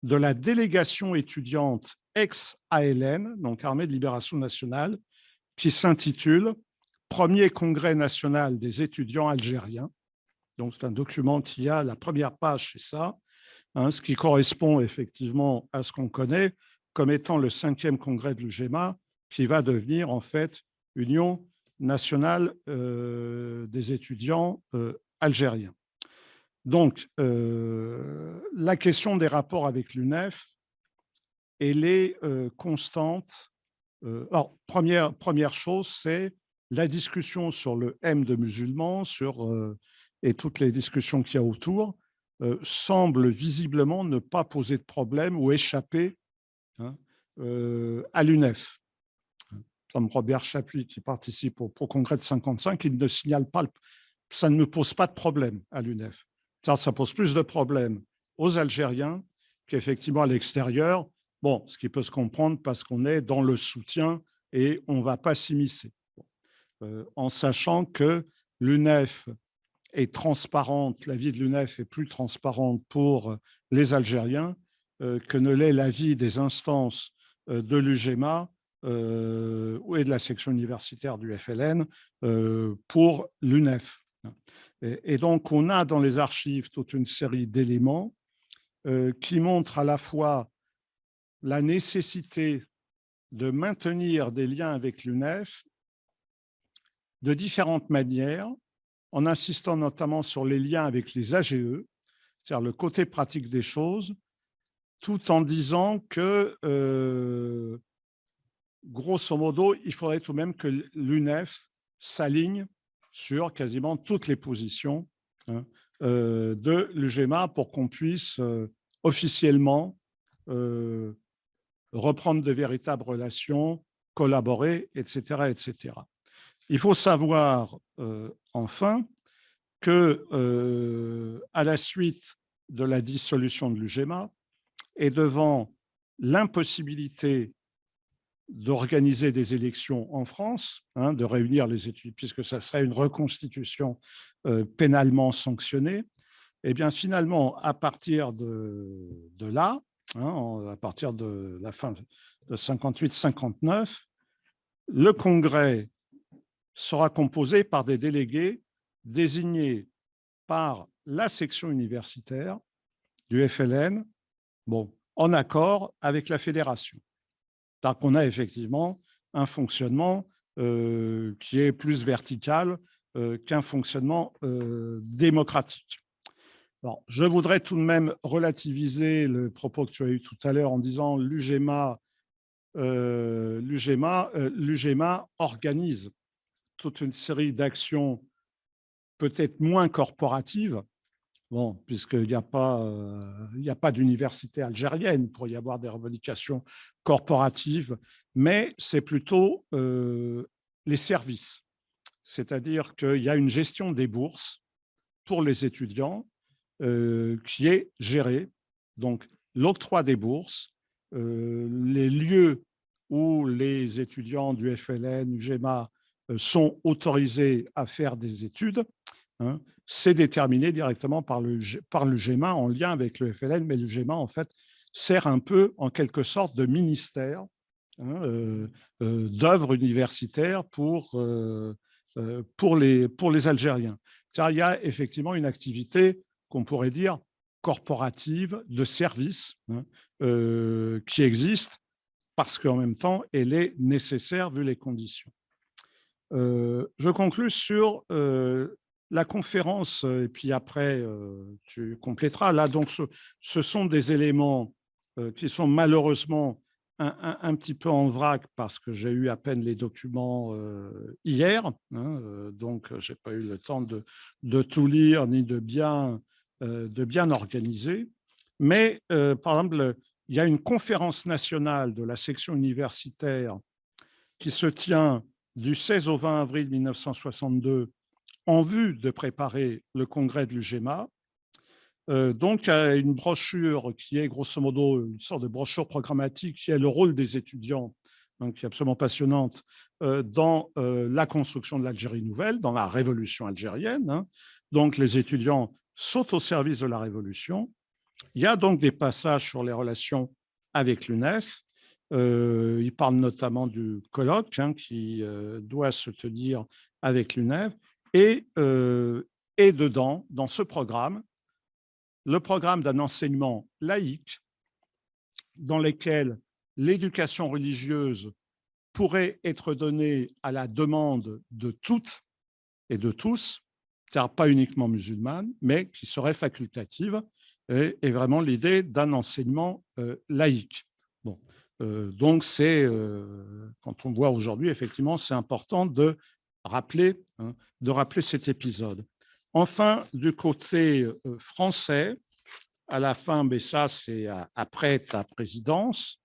de la délégation étudiante ex-ALN, donc Armée de Libération Nationale, qui s'intitule Premier congrès national des étudiants algériens. Donc, c'est un document qui a la première page, c'est ça, hein, ce qui correspond effectivement à ce qu'on connaît comme étant le 5e congrès de l'UGEMA, qui va devenir en fait Union nationale des étudiants algériens. Donc, la question des rapports avec l'UNEF, elle est constante. Alors, première chose, c'est la discussion sur le M de musulmans, et toutes les discussions qu'il y a autour, semblent visiblement ne pas poser de problème ou échapper, hein, à l'UNEF. Comme Robert Chapuis, qui participe au congrès de 55, il ne signale pas, ça ne me pose pas de problème à l'UNEF. Ça pose plus de problèmes aux Algériens qu'effectivement à l'extérieur. Bon, ce qui peut se comprendre parce qu'on est dans le soutien et on ne va pas s'immiscer. En sachant que l'UNEF est transparente, la vie de l'UNEF est plus transparente pour les Algériens que ne l'est la vie des instances de l'UGEMA et de la section universitaire du FLN pour l'UNEF. Et donc, on a dans les archives toute une série d'éléments qui montrent à la fois la nécessité de maintenir des liens avec l'UNEF de différentes manières, en insistant notamment sur les liens avec les AGE, c'est-à-dire le côté pratique des choses, tout en disant que, grosso modo, il faudrait tout de même que l'UNEF s'aligne sur quasiment toutes les positions de l'UGEMA pour qu'on puisse officiellement reprendre de véritables relations, collaborer, etc., etc. Il faut savoir, enfin, que, à la suite de la dissolution de l'UGEMA et devant l'impossibilité d'organiser des élections en France, de réunir les étudiants, puisque ça serait une reconstitution pénalement sanctionnée, et bien finalement, à partir de là, à partir de la fin de 58-59, le Congrès sera composé par des délégués désignés par la section universitaire du FLN, en accord avec la fédération. Donc, on a effectivement un fonctionnement qui est plus vertical qu'un fonctionnement démocratique. Alors, je voudrais tout de même relativiser le propos que tu as eu tout à l'heure en disant l'UGEMA organise toute une série d'actions peut-être moins corporatives, puisqu'il n'y a pas d'université algérienne pour y avoir des revendications corporatives, mais c'est plutôt les services. C'est-à-dire qu'il y a une gestion des bourses pour les étudiants qui est gérée. Donc, l'octroi des bourses, les lieux où les étudiants du FLN, UGEMA sont autorisés à faire des études, c'est déterminé directement par l'UGEMA en lien avec le FLN, mais l'UGEMA, en fait, sert un peu, en quelque sorte, de ministère d'œuvres universitaires pour les Algériens. Il y a effectivement une activité qu'on pourrait dire corporative, de service, qui existe parce qu'en même temps, elle est nécessaire vu les conditions. Je conclus sur la conférence, et puis après, tu compléteras. Là, donc, ce sont des éléments qui sont malheureusement un petit peu en vrac parce que j'ai eu à peine les documents hier, donc je n'ai pas eu le temps de tout lire ni de bien organiser. Mais, par exemple, il y a une conférence nationale de la section universitaire qui se tient du 16 au 20 avril 1962 en vue de préparer le congrès de l'UGEMA. Donc, il y a une brochure qui est grosso modo une sorte de brochure programmatique qui est le rôle des étudiants, qui est absolument passionnante, dans la construction de l'Algérie nouvelle, dans la révolution algérienne. Donc, les étudiants sont au service de la révolution. Il y a donc des passages sur les relations avec l'UNEF. Il parle notamment du colloque qui doit se tenir avec l'UNEF. Et dedans, dans ce programme, le programme d'un enseignement laïque dans lequel l'éducation religieuse pourrait être donnée à la demande de toutes et de tous, c'est-à-dire pas uniquement musulmane, mais qui serait facultative, et vraiment l'idée d'un enseignement laïque. Donc, quand on voit aujourd'hui, effectivement, c'est important de rappeler cet épisode. Enfin, du côté français, à la fin, mais ça, c'est après ta présidence,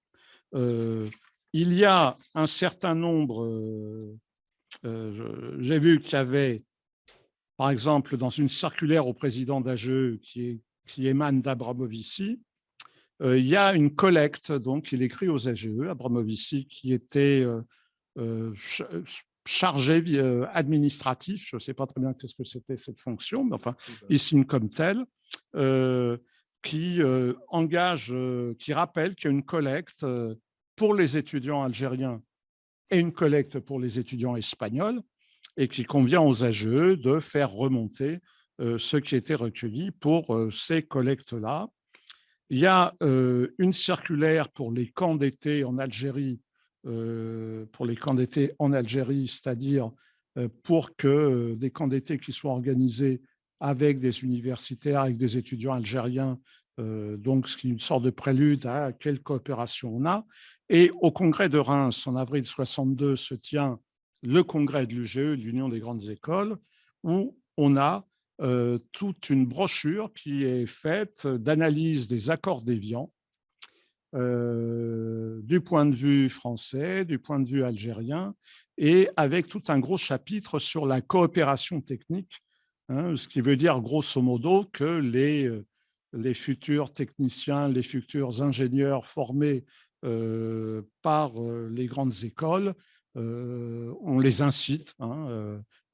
il y a un certain nombre, j'ai vu qu'il y avait, par exemple, dans une circulaire au président d'AGE qui émane d'Abramovici, il y a une collecte, donc il écrit aux AGE, Abramovici, qui était chargé administratif, je ne sais pas très bien qu'est-ce que c'était cette fonction, mais enfin, il signe comme tel, qui rappelle qu'il y a une collecte pour les étudiants algériens et une collecte pour les étudiants espagnols, et qu'il convient aux AGE de faire remonter ce qui était recueilli pour ces collectes-là. Il y a une circulaire pour les camps d'été en Algérie, c'est-à-dire pour que des camps d'été qui soient organisés avec des universitaires, avec des étudiants algériens, donc ce qui est une sorte de prélude à quelle coopération on a. Et au congrès de Reims, en avril 62, se tient le congrès de l'UGE, l'Union des grandes écoles, où on a toute une brochure qui est faite d'analyse des accords d'Évian du point de vue français, du point de vue algérien, et avec tout un gros chapitre sur la coopération technique, hein, ce qui veut dire grosso modo que les futurs techniciens, les futurs ingénieurs formés par les grandes écoles, on les incite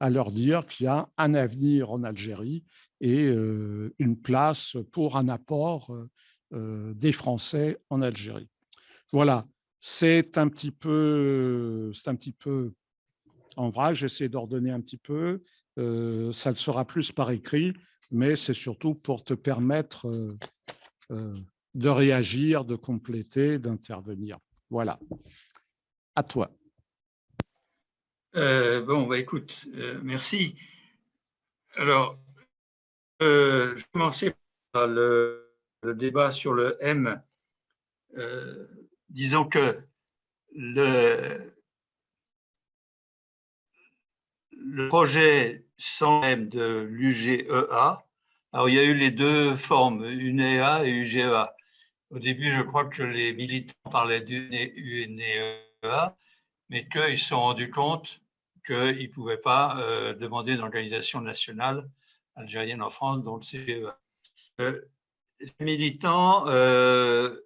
à leur dire qu'il y a un avenir en Algérie et une place pour un apport des Français en Algérie. Voilà, c'est un petit peu en vrac, j'essaie d'ordonner un petit peu, ça le sera plus par écrit, mais c'est surtout pour te permettre de réagir, de compléter, d'intervenir. Voilà, à toi. Bon, écoute, merci. Alors, je vais commencer par le débat sur le M. Disons que le projet sans M de l'UGEA, alors il y a eu les deux formes, UNEA et UGEA. Au début, je crois que les militants parlaient d'UNEA, mais qu'ils se sont rendus compte qu'ils ne pouvaient pas demander une organisation nationale algérienne en France, donc c'est les militants, il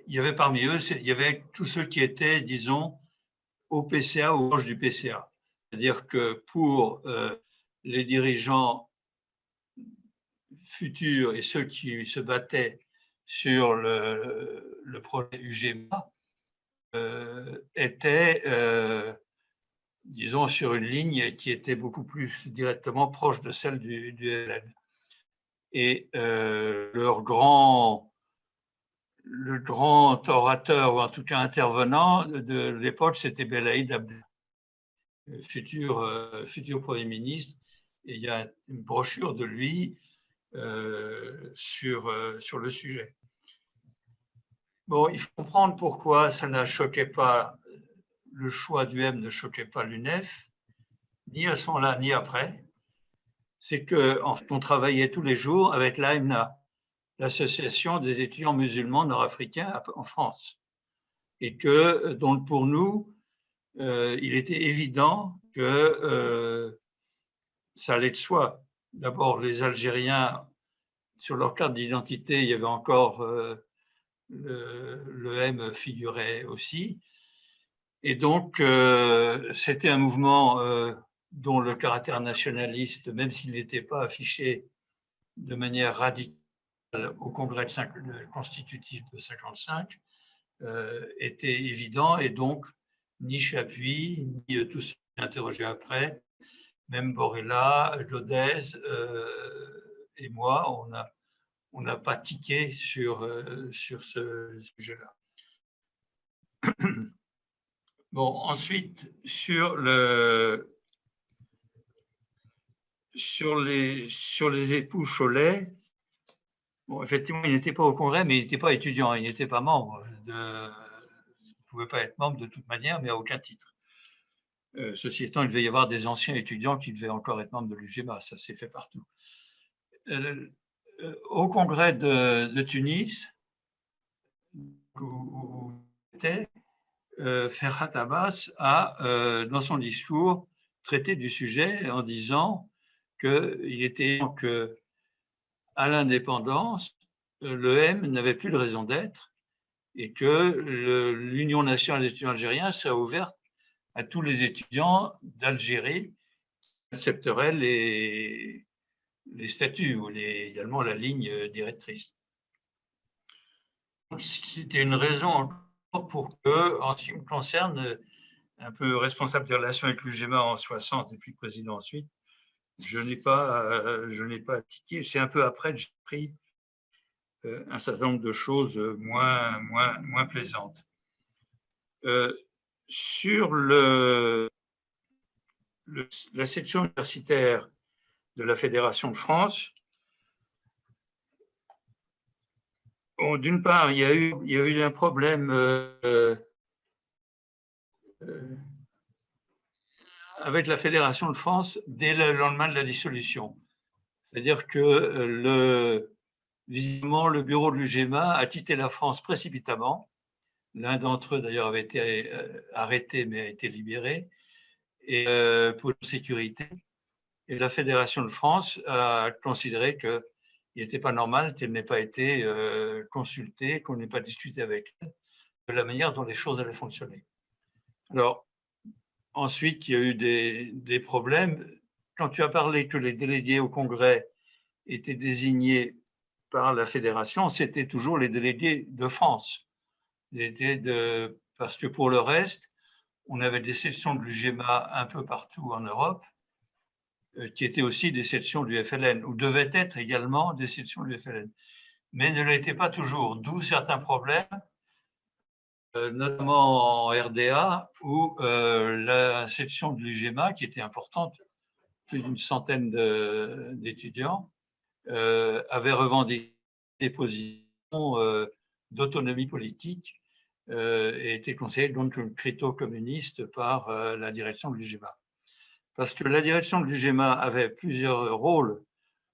y avait parmi eux, il y avait tous ceux qui étaient, disons, au PCA ou proche du PCA. C'est-à-dire que pour les dirigeants futurs et ceux qui se battaient sur le projet UGMA étaient, disons, sur une ligne qui était beaucoup plus directement proche de celle du LN. Et le grand orateur, ou en tout cas intervenant de l'époque, c'était Belaïd Abdel, futur Premier ministre. Et il y a une brochure de lui sur le sujet. Bon, il faut comprendre pourquoi ça ne choquait pas, le choix du M ne choquait pas l'UNEF, ni à ce moment-là, ni après. C'est qu'en fait, on travaillait tous les jours avec l'AMNA, l'Association des étudiants musulmans nord-africains en France. Et que, donc pour nous, il était évident que ça allait de soi. D'abord, les Algériens, sur leur carte d'identité, il y avait encore le M figurait aussi. Et donc, c'était un mouvement dont le caractère nationaliste, même s'il n'était pas affiché de manière radicale au congrès constitutif de 1955, était évident. Et donc, ni Chapuis, ni tous ceux qui ont interrogé après, même Borrella, Lodez et moi, on n'a pas tiqué sur ce sujet-là. Bon, ensuite, sur les époux Cholet, bon, effectivement, il n'était pas au congrès, mais il n'était pas étudiant, il n'était pas membre. Il ne pouvait pas être membre de toute manière, mais à aucun titre. Ceci étant, il devait y avoir des anciens étudiants qui devaient encore être membres de l'UGMA, ça s'est fait partout. Au congrès de Tunis, où était Ferhat Abbas a, dans son discours, traité du sujet en disant qu'il était qu'à l'indépendance, le M n'avait plus de raison d'être et que l'Union nationale des étudiants algériens serait ouverte à tous les étudiants d'Algérie qui accepteraient les statuts ou également la ligne directrice. C'était une raison pour que, en ce qui me concerne, un peu responsable des relations avec l'UGMA en 60 et puis président ensuite, je n'ai pas tiqué. C'est un peu après que j'ai pris un certain nombre de choses moins plaisantes. Sur la section universitaire de la Fédération de France, bon, d'une part, il y a eu un problème avec la Fédération de France dès le lendemain de la dissolution. C'est-à-dire que visiblement, le bureau de l'UGMA a quitté la France précipitamment. L'un d'entre eux, d'ailleurs, avait été arrêté, mais a été libéré, et pour la sécurité. Et la Fédération de France a considéré qu'il n'était pas normal qu'elle n'ait pas été consultée, qu'on n'ait pas discuté avec elle de la manière dont les choses allaient fonctionner. Alors, ensuite, il y a eu des problèmes. Quand tu as parlé que les délégués au Congrès étaient désignés par la Fédération, c'était toujours les délégués de France. Parce que pour le reste, on avait des sections de l'UGMA un peu partout en Europe, qui étaient aussi des sections du FLN, ou devaient être également des sections du FLN, mais ne l'étaient pas toujours, d'où certains problèmes, notamment en RDA, où la section de l'UGMA, qui était importante, plus d'une centaine d'étudiants, avait revendiqué des positions d'autonomie politique et était considéré donc comme crypto-communiste par la direction de l'UGMA. Parce que la direction de l'UGMA avait plusieurs rôles.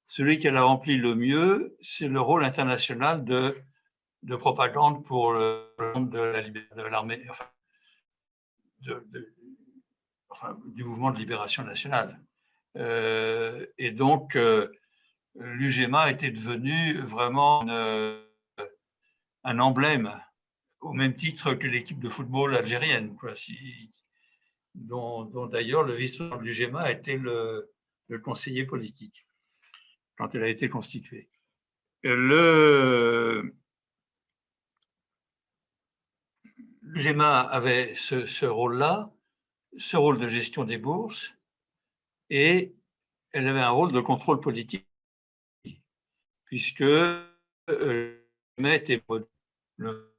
Celui qu'elle a rempli le mieux, c'est le rôle international de propagande pour le monde de l'armée, du mouvement de libération nationale. Et donc, l'UGMA était devenu vraiment un emblème, au même titre que l'équipe de football algérienne, quoi, dont d'ailleurs le vice-président de l'UGMA était le conseiller politique quand elle a été constituée. L'UGMA avait ce rôle-là, ce rôle de gestion des bourses, et elle avait un rôle de contrôle politique, puisque l'UGMA était le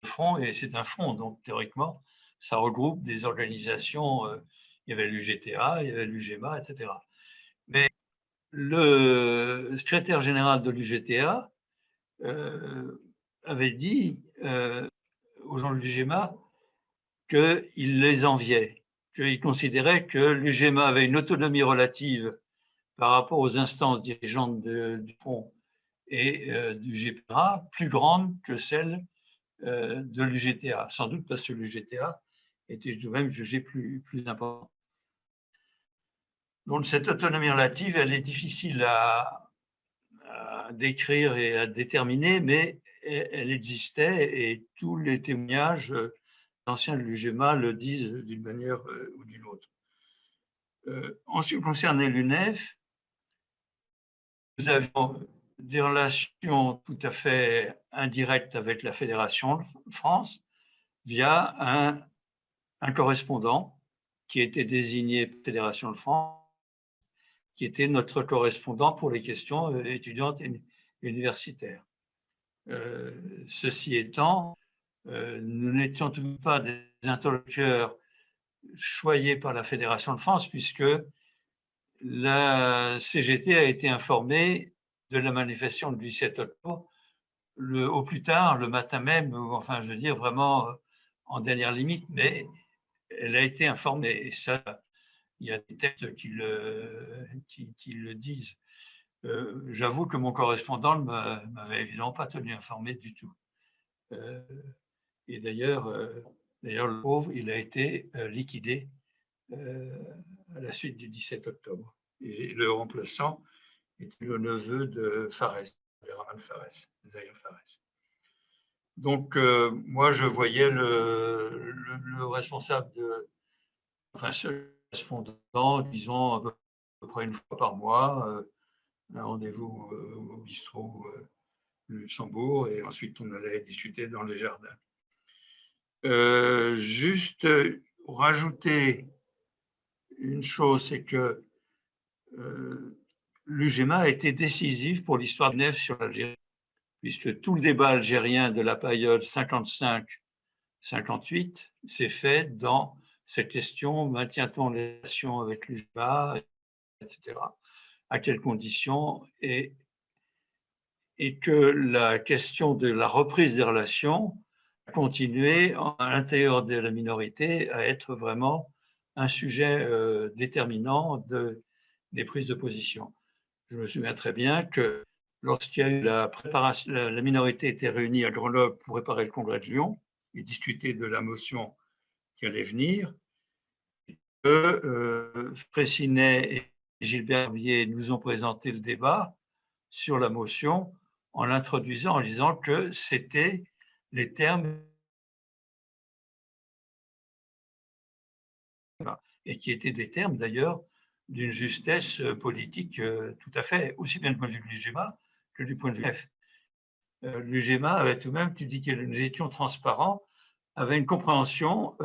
front, et c'est un front, donc théoriquement, ça regroupe des organisations, il y avait l'UGTA, il y avait l'UGMA, etc. Mais le secrétaire général de l'UGTA avait dit aux gens de l'UGMA qu'il les enviait, qu'il considérait que l'UGMA avait une autonomie relative par rapport aux instances dirigeantes du Front et du GPRA plus grande que celle de l'UGTA, sans doute parce que l'UGTA était tout de même jugé plus important. Donc cette autonomie relative, elle est difficile à décrire et à déterminer, mais elle existait et tous les témoignages anciens de l'UGMA le disent d'une manière ou d'une autre. En ce qui concernait l'UNEF, nous avions des relations tout à fait indirectes avec la Fédération de France via un correspondant qui était désigné Fédération de France, qui était notre correspondant pour les questions étudiantes et universitaires. Ceci étant, nous n'étions pas des interlocuteurs choyés par la Fédération de France, puisque la CGT a été informée de la manifestation du 17 octobre au plus tard, le matin même, ou enfin, je veux dire, vraiment en dernière limite, mais elle a été informée. Et ça, il y a des textes qui le disent. J'avoue que mon correspondant ne m'avait évidemment pas tenu informé du tout. Et d'ailleurs, le pauvre, il a été liquidé à la suite du 17 octobre. Et le remplaçant était le neveu de Fares, de Raman Fares, Zahir Fares. Donc, moi, je voyais le responsable ce correspondant, disons, à peu près une fois par mois, un rendez-vous au bistrot Luxembourg, et ensuite on allait discuter dans les jardins. Juste rajouter une chose, c'est que l'UGMA a été décisif pour l'histoire de Nef sur l'Algérie, puisque tout le débat algérien de la période 55-58 s'est fait dans cette question, maintient-on les relations avec l'UGMA, etc. À quelles conditions, et que la question de la reprise des relations a continué à l'intérieur de la minorité à être vraiment un sujet déterminant des prises de position. Je me souviens très bien que lorsqu'il y a eu la préparation, la minorité était réunie à Grenoble pour préparer le congrès de Lyon et discuter de la motion qui allait venir, Freycinet et Gilbert Hervier nous ont présenté le débat sur la motion en l'introduisant en disant que c'était les termes et qui étaient des termes d'ailleurs d'une justesse politique tout à fait, aussi bien du point de vue de l'UGMA que du point de vue de l'UF. L'UGMA avait tout de même, tu dis que nous étions transparents, avait une compréhension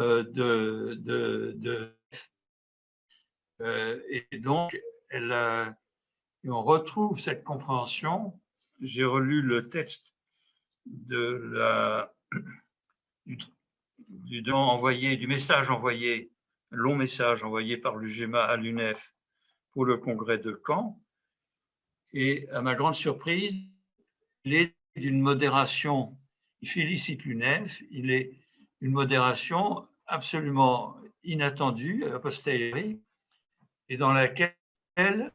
et donc on retrouve cette compréhension. J'ai relu le texte du message envoyé, long message envoyé par l'UGMA à l'UNEF pour le congrès de Caen. Et à ma grande surprise, il est d'une modération, il félicite l'UNEF, il est une modération absolument inattendue, a posteriori, et dans laquelle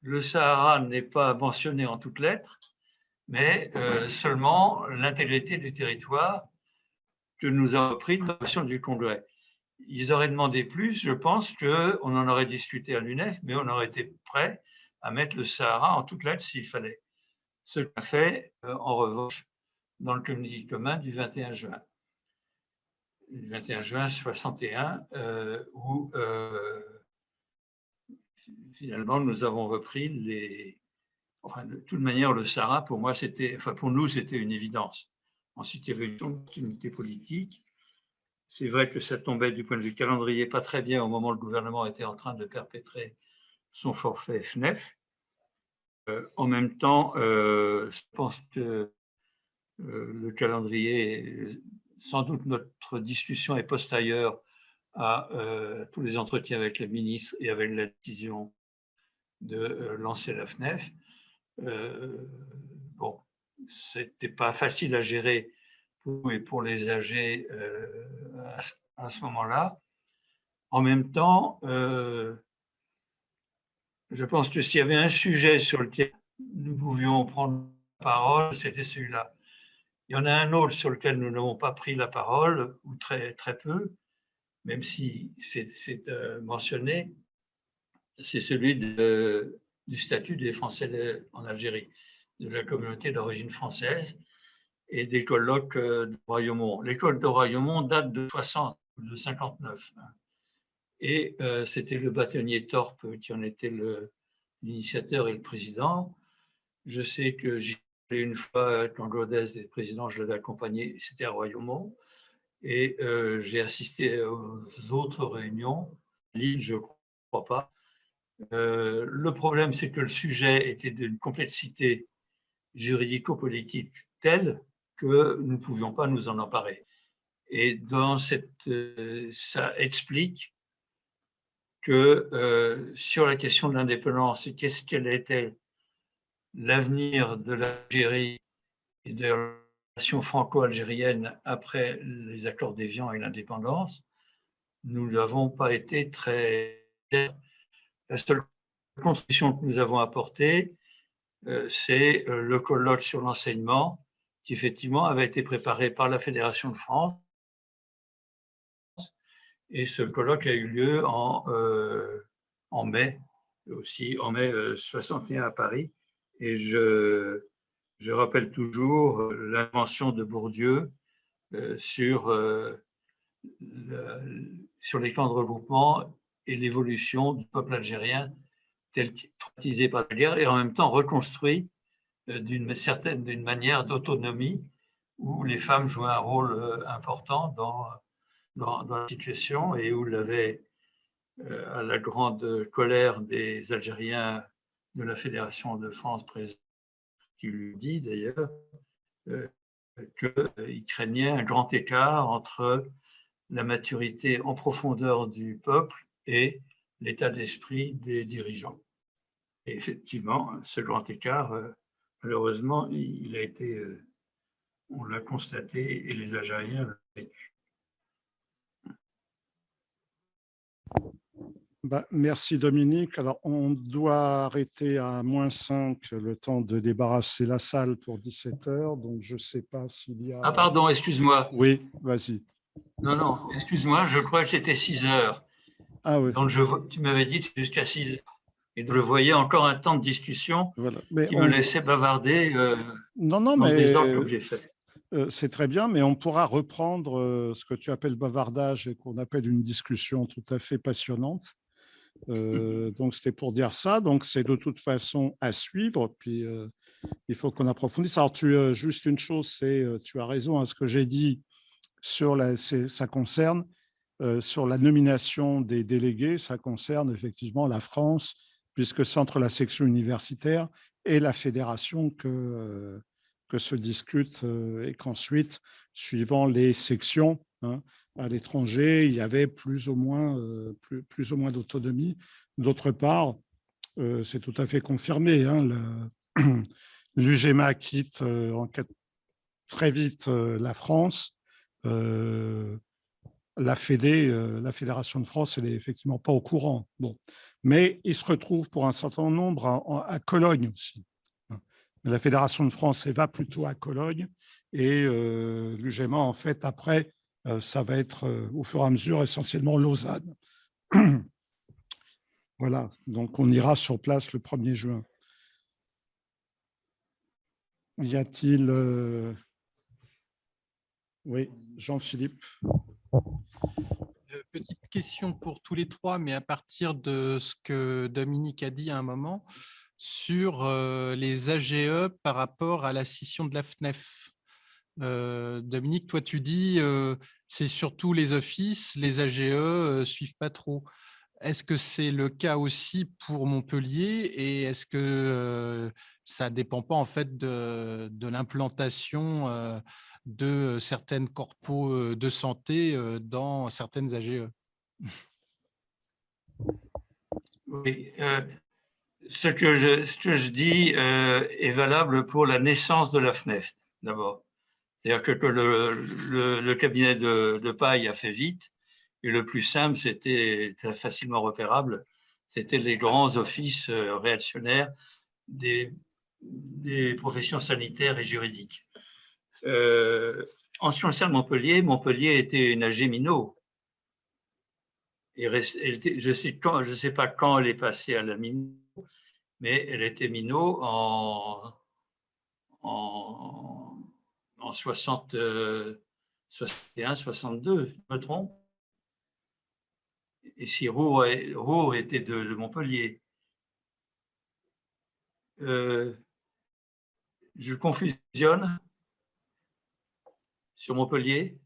le Sahara n'est pas mentionné en toutes lettres, mais seulement l'intégrité du territoire que nous avons pris de la motion du Congrès. Ils auraient demandé plus, je pense qu'on en aurait discuté à l'UNEF, mais on aurait été prêt à mettre le Sahara en toutes lettres s'il fallait. Ce qu'a fait, en revanche, dans le communiqué commun du 21 juin. Du 21 juin 61, où finalement nous avons repris les. Enfin, de toute manière, le Sahara, pour moi, pour nous, c'était une évidence. Ensuite, il y avait une opportunité politique. C'est vrai que ça tombait du point de vue calendrier pas très bien au moment où le gouvernement était en train de perpétrer son forfait FNEF. En même temps, je pense que le calendrier, sans doute notre discussion est postérieure à tous les entretiens avec le ministre et avec la décision de lancer la FNEF. Bon, c'était pas facile à gérer pour les AG à ce moment-là. En même temps, je pense que s'il y avait un sujet sur lequel nous pouvions prendre la parole, c'était celui-là. Il y en a un autre sur lequel nous n'avons pas pris la parole, ou très, très peu, même si c'est mentionné, c'est celui du statut des Français en Algérie, de la communauté d'origine française et des colloques de Royaumont. L'école de Royaumont date de 60, de 59. Et c'était le bâtonnier Torp qui en était l'initiateur et le président. Je sais que j'y allé une fois quand Gaudès était président, je l'avais accompagné, c'était à Royaumont. Et j'ai assisté aux autres réunions. Lille, je ne crois pas. Le problème, c'est que le sujet était d'une complexité juridico-politique telle que nous ne pouvions pas nous en emparer. Et ça explique que sur la question de l'indépendance et quel était l'avenir de l'Algérie et de la relation franco-algérienne après les accords d'Évian et l'indépendance, nous n'avons pas été très clairs. La seule contribution que nous avons apportée, c'est le colloque sur l'enseignement qui effectivement avait été préparé par la Fédération de France. Et ce colloque a eu lieu en mai, aussi en mai 61 à Paris. Et je rappelle toujours l'invention de Bourdieu sur les camps de regroupement et l'évolution du peuple algérien tel qu'il est traumatisé par la guerre et en même temps reconstruit d'une manière d'autonomie où les femmes jouaient un rôle important dans la situation et où il avait, à la grande colère des Algériens de la Fédération de France présente, qui lui dit d'ailleurs qu'il craignait un grand écart entre la maturité en profondeur du peuple et l'état d'esprit des dirigeants. Et effectivement, ce grand écart, malheureusement, il a été, on l'a constaté et les Algériens l'ont vécu. Merci Dominique. Alors, on doit arrêter à -5 le temps de débarrasser la salle pour 17 heures. Donc, je ne sais pas s'il y a… Ah pardon, excuse-moi. Oui, vas-y. Non, excuse-moi, je crois que c'était 6 heures. Ah oui. Donc, tu m'avais dit jusqu'à 6 heures. Et je voyais encore un temps de discussion Voilà. Mais qui me laissait bavarder non, dans mais le désordre comme j'ai fait. C'est très bien, mais on pourra reprendre ce que tu appelles bavardage et qu'on appelle une discussion tout à fait passionnante. Donc, c'était pour dire ça. Donc, c'est de toute façon à suivre. Puis, il faut qu'on approfondisse. Alors, juste une chose, c'est tu as raison à ce que j'ai dit sur ça concerne sur la nomination des délégués, ça concerne effectivement la France, puisque c'est entre la section universitaire et la fédération que se discute et qu'ensuite, suivant les sections, hein, à l'étranger, il y avait plus ou moins d'autonomie. D'autre part, c'est tout à fait confirmé, hein, l'UGMA quitte très vite la France. La Fédération de France, elle n'est effectivement pas au courant. Bon. Mais il se retrouve pour un certain nombre à Cologne aussi. La Fédération de France, elle va plutôt à Cologne et l'UGMA, en fait, après, ça va être au fur et à mesure essentiellement Lausanne. Voilà, donc on ira sur place le 1er juin. Y a-t-il… Oui, Jean-Philippe. Petite question pour tous les trois, mais à partir de ce que Dominique a dit à un moment sur les AGE par rapport à la scission de la FNEF. Dominique, toi tu dis c'est surtout les offices, les AGE suivent pas trop. Est-ce que c'est le cas aussi pour Montpellier et est-ce que ça dépend pas en fait de l'implantation de certaines corpos de santé dans certaines AGE? Oui, ce que je dis est valable pour la naissance de la FNEF, d'abord. C'est-à-dire que le cabinet de paille a fait vite, et le plus simple, c'était très facilement repérable, c'était les grands offices réactionnaires des professions sanitaires et juridiques. En ce qui concerne Montpellier, Montpellier était une AG Minot. Et je ne sais pas quand elle est passée à la Minot, mais elle était Minot en 61, 62, je me trompe. Et si Roure était de Montpellier. Je confusionne sur Montpellier.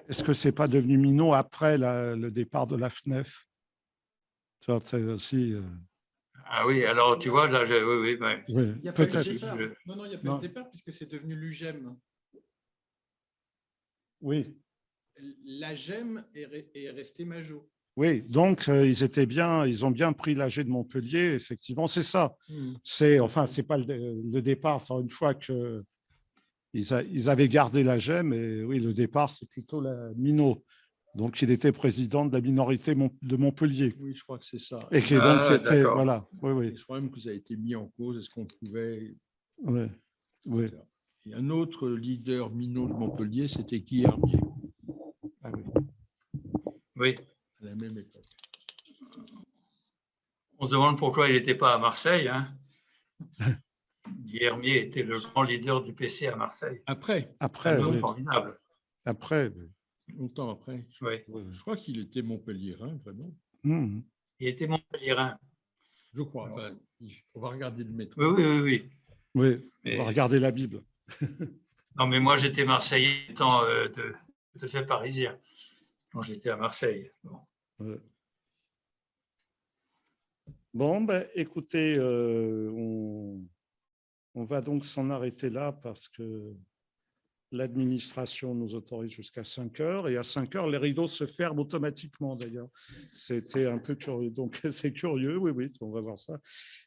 Est-ce que ce n'est pas devenu Minot après le départ de la FNEF? C'est aussi… Ah oui, alors tu vois, là, oui, Il n'y a pas eu de peut-être. départ. Non, il n'y a pas eu de départ puisque c'est devenu l'UGEM. Oui. L'AGEM est resté Majo. Oui, donc ils ont bien pris l'AG de Montpellier, effectivement, c'est ça. C'est pas le départ, c'est une fois que ils avaient gardé l'AGEM, et oui, le départ, c'est plutôt la Minot. Donc, il était président de la minorité de Montpellier. Oui, je crois que c'est ça. Et qui donc c'était, voilà, oui. Je crois même que ça a été mis en cause. Est-ce qu'on pouvait… Oui. Et un autre leader Minot de Montpellier, c'était Guy Hermier. Ah oui. Oui. À la même époque. On se demande pourquoi il n'était pas à Marseille. Hein. Guy Hermier était le grand leader du PC à Marseille. Après, oui. Formidable. Après. Longtemps après. Oui. Je crois qu'il était montpelliérain, vraiment. Il était montpelliérain. Je crois. Enfin, on va regarder le métro. Oui. Oui, on va regarder la Bible. Non, mais moi, j'étais Marseillais étant tout à fait parisien quand j'étais à Marseille. Bon. Bon, ben, écoutez, on va donc s'en arrêter là parce que l'administration nous autorise jusqu'à 5 heures et à 5 heures, les rideaux se ferment automatiquement d'ailleurs. C'était un peu curieux. Donc, c'est curieux, oui, oui, on va voir ça.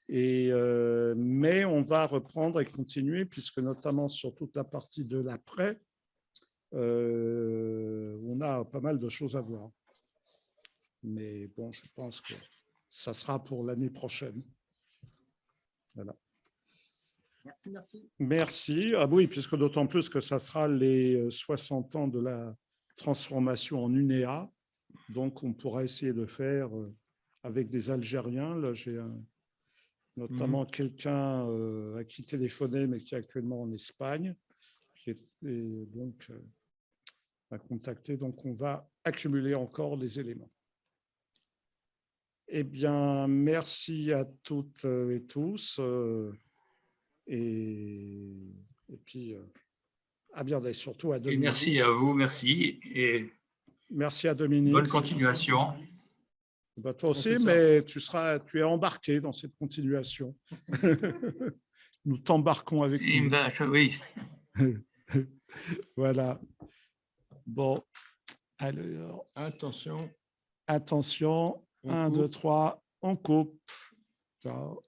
Mais on va reprendre et continuer puisque notamment sur toute la partie de l'après, on a pas mal de choses à voir. Mais bon, je pense que ça sera pour l'année prochaine. Voilà. Merci, merci. Merci. Ah oui, puisque d'autant plus que ça sera les 60 ans de la transformation en UNEA. Donc, on pourra essayer de faire avec des Algériens. Là, j'ai notamment quelqu'un à qui téléphoner, mais qui est actuellement en Espagne, qui est donc à contacter. Donc, on va accumuler encore des éléments. Eh bien, merci à toutes et tous. Et puis, à bientôt, et surtout à Et Dominique. merci à vous, merci. Et merci à Dominique. bonne continuation. Bah, toi aussi, mais tu es embarqué dans cette continuation. Nous t'embarquons avec nous. Oui. Voilà. Bon, alors. Attention. Attention. 1, 2, 3, on coupe. Ciao.